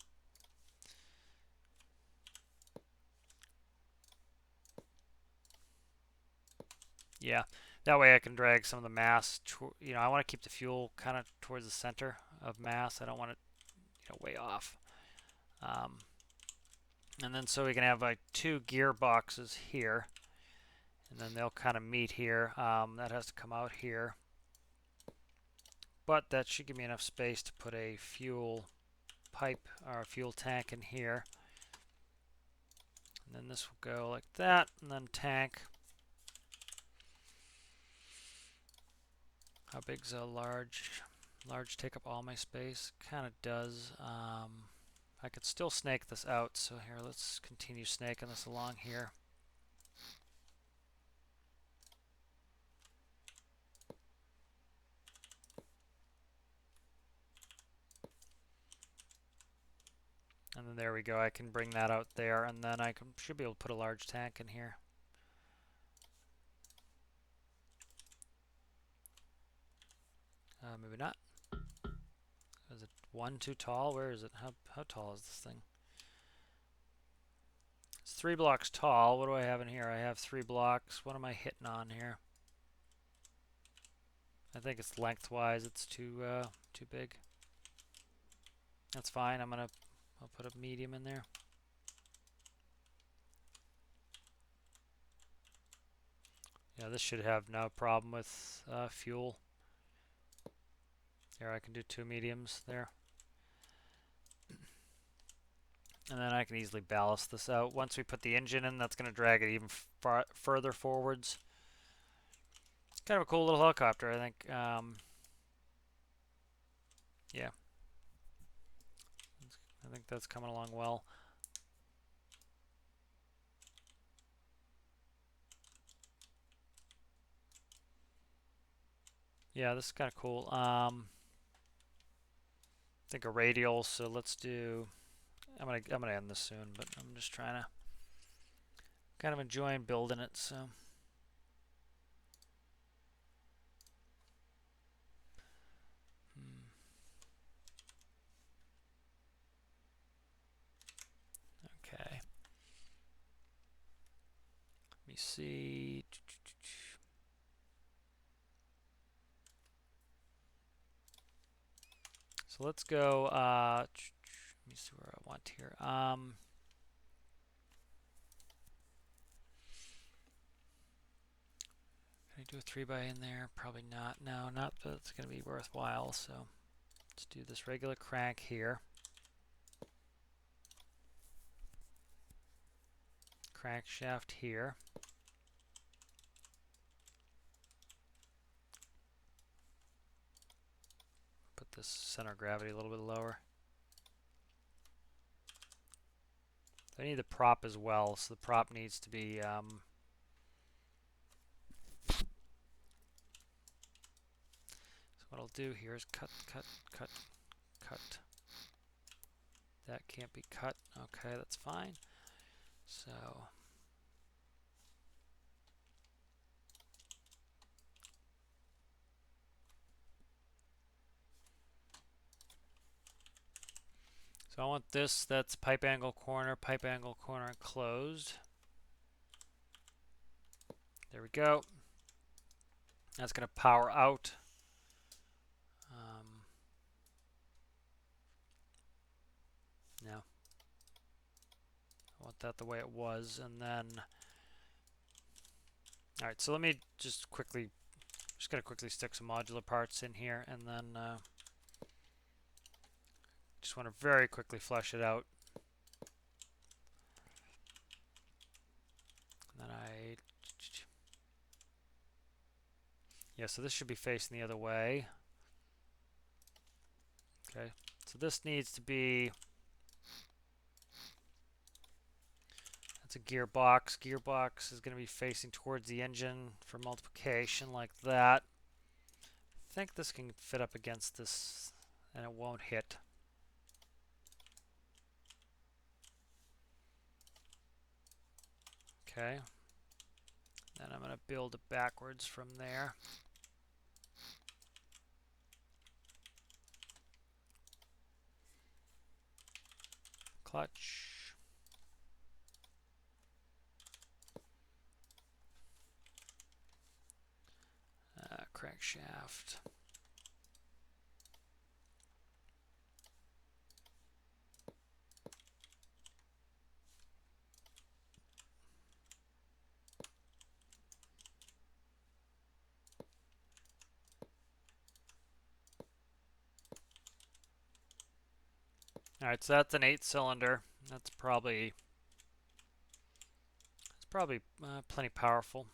Yeah, that way I can drag some of the mass. You know, I want to keep the fuel kind of towards the center of mass. I don't want it, you know, way off. And then so we can have like 2 gearboxes here, and then they'll kind of meet here. That has to come out here, but that should give me enough space to put a fuel pipe or a fuel tank in here. And then this will go like that, and then tank. How big's a large? Large take up all my space? Kind of does. I could still snake this out, so here, let's continue snaking this along here. And then there we go. I can bring that out there, and then I should be able to put a large tank in here. Maybe not. Is it 1 too tall? Where is it? How tall is this thing? It's 3 blocks tall. What do I have in here? I have 3 blocks. What am I hitting on here? I think it's lengthwise. It's too big. That's fine. I'll put a medium in there. Yeah, this should have no problem with fuel. There, I can do 2 mediums there. And then I can easily ballast this out. Once we put the engine in, that's going to drag it even further forwards. It's kind of a cool little helicopter, I think. Yeah. I think that's coming along well. Yeah, this is kind of cool. Think a radial, so let's do. I'm gonna end this soon, but I'm just trying to kind of enjoying building it. So. Okay. Let me see. So let's go. Let me see where I want here. Can I do a 3x in there? Probably not. No, not that it's going to be worthwhile. So let's do this regular crank here. Crankshaft here. Put this center of gravity a little bit lower. I need the prop as well, so the prop needs to be so what I'll do here is cut. That can't be cut. Okay, that's fine. So I want this, that's pipe angle corner, closed. There we go. That's going to power out. No. I want that the way it was, and then alright, so let me just gotta quickly stick some modular parts in here, and then just want to very quickly flesh it out. And then yeah, so this should be facing the other way. Okay, so this needs to be, that's a gearbox. Gearbox is going to be facing towards the engine for multiplication like that. I think this can fit up against this and it won't hit. Okay, then I'm going to build it backwards from there. Clutch. Crankshaft. Alright, so that's an 8-cylinder. That's probably plenty powerful.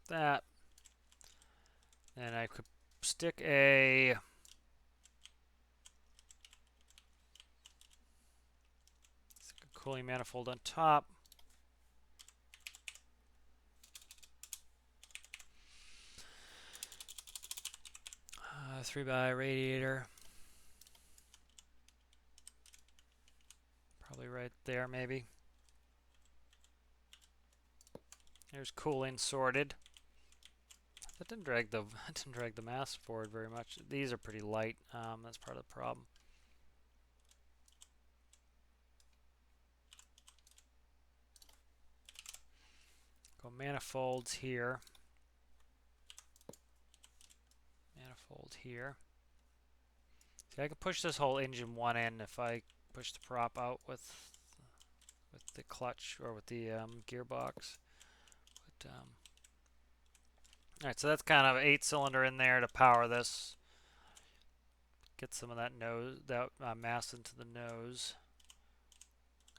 That. And I could stick a cooling manifold on top. A 3x radiator. Probably right there, maybe. There's cooling sorted. That didn't drag the mass forward very much. These are pretty light. That's part of the problem. Go manifolds here. Manifold here. See, I could push this whole engine one in if I push the prop out with the clutch or with the gearbox. But alright, so that's kind of 8-cylinder in there to power this. Get some of that mass into the nose.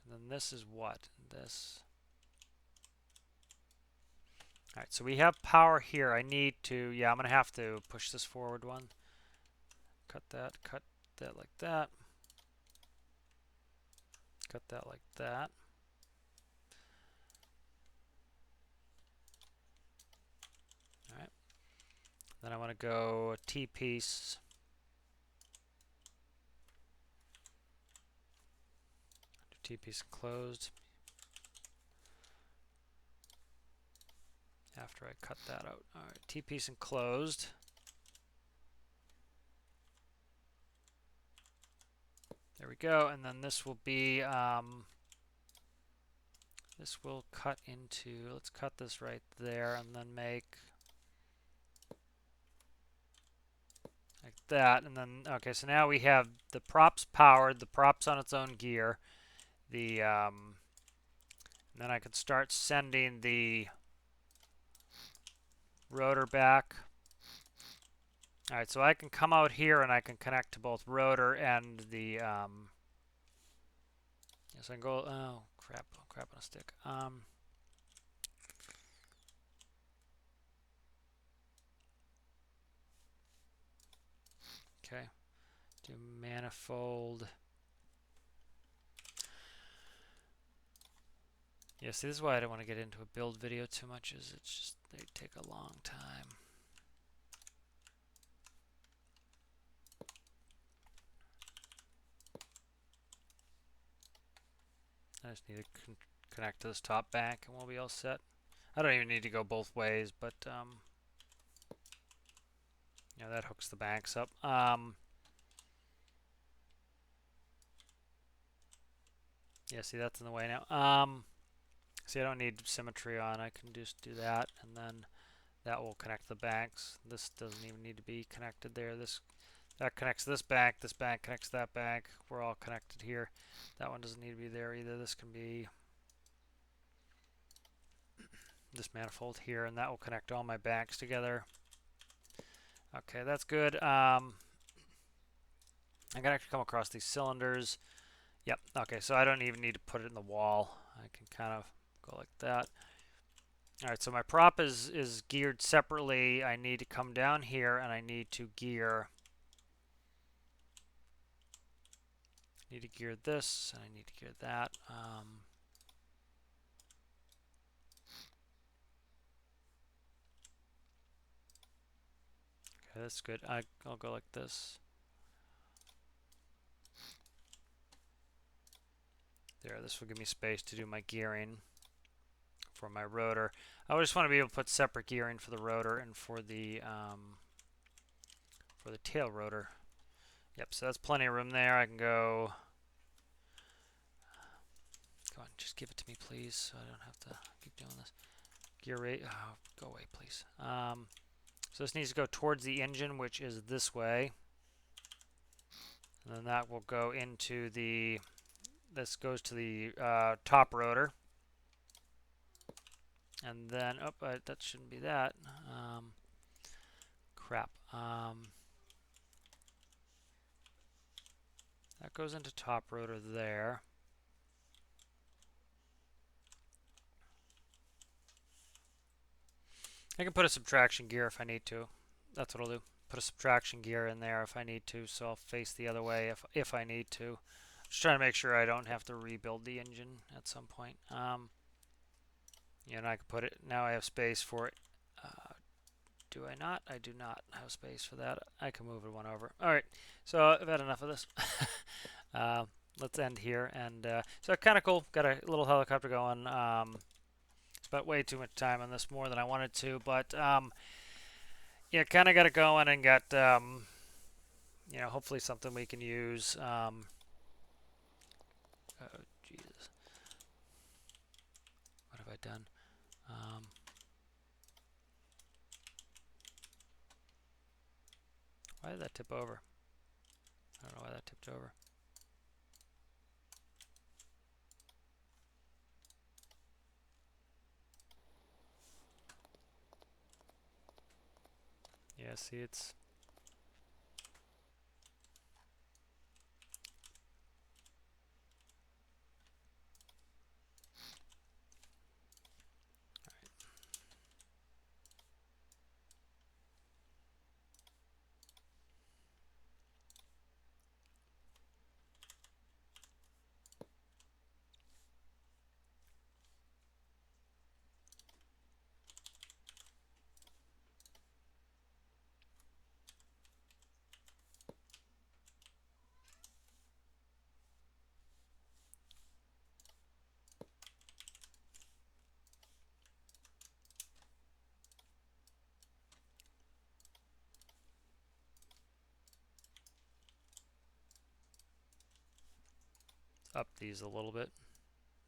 And then this is what? This. Alright, so we have power here. I need to, yeah, I'm going to have to push this forward one. Cut that like that. Cut that like that. Then I want to go T-piece. T-piece enclosed. After I cut that out. Alright, T-piece enclosed. There we go. And then this will be, this will cut into, let's cut this right there and then make like that. And then, okay, so now we have the props powered, the props on its own gear. The, then I can start sending the rotor back. All right, so I can come out here and I can connect to both rotor and the, yes, I can go, oh, crap on a stick. Okay, do manifold. Yeah, see, this is why I don't want to get into a build video too much, is it's just, they take a long time. I just need to connect to this top bank and we'll be all set. I don't even need to go both ways, but yeah, that hooks the banks up. Yeah, see, that's in the way now. See, I don't need symmetry on. I can just do that, and then that will connect the banks. This doesn't even need to be connected there. That connects this bank connects that bank. We're all connected here. That one doesn't need to be there either. This can be this manifold here, and that will connect all my banks together. Okay, that's good. I can actually come across these cylinders. Yep, okay, so I don't even need to put it in the wall. I can kind of go like that. All right, so my prop is geared separately. I need to come down here and I need to gear this and I need to gear that. Okay, that's good. I'll go like this. There, this will give me space to do my gearing for my rotor. I just want to be able to put separate gearing for the rotor and for the tail rotor. Yep, so that's plenty of room there. I can go. Come on, just give it to me, please, so I don't have to keep doing this. Gear rate. Oh, go away, please. So this needs to go towards the engine, which is this way. And then that will go into the. This goes to the top rotor. And then, oh, that shouldn't be that. Crap. That goes into top rotor there. I can put a subtraction gear if I need to. That's what I'll do. Put a subtraction gear in there if I need to, so I'll face the other way if I need to. Just trying to make sure I don't have to rebuild the engine at some point. Yeah, and I can put it. Now I have space for it. Do I not? I do not have space for that. I can move it one over. All right, so I've had enough of this. Let's end here. And so kind of cool. Got a little helicopter going. Spent way too much time on this, more than I wanted to, but yeah, kind of got it going and got you know, hopefully something we can use. Oh Jesus, what have I done? Why did that tip over? I don't know why that tipped over. Yeah, see, it's up these a little bit,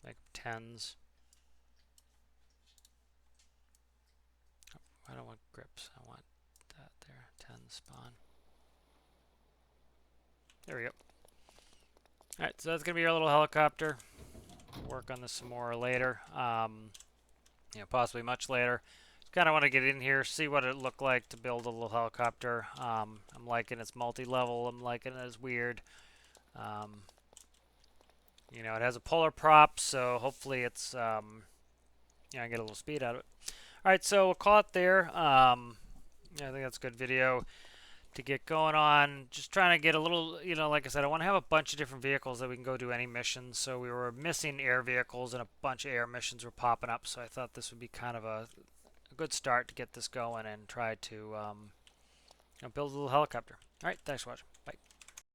make them 10s. Oh, I don't want grips. I want that there. 10 spawn. There we go. All right, so that's gonna be our little helicopter. We'll work on this some more later. Possibly much later. Just kind of want to get in here, see what it looked like to build a little helicopter. I'm liking its multi-level. I'm liking it as weird. It has a polar prop, so hopefully it's I get a little speed out of it. All right, so we'll call it there. I think that's a good video to get going on. Just trying to get a little, like I said, I want to have a bunch of different vehicles that we can go do any missions. So we were missing air vehicles and a bunch of air missions were popping up. So I thought this would be kind of a good start to get this going and try to build a little helicopter. All right, thanks for watching.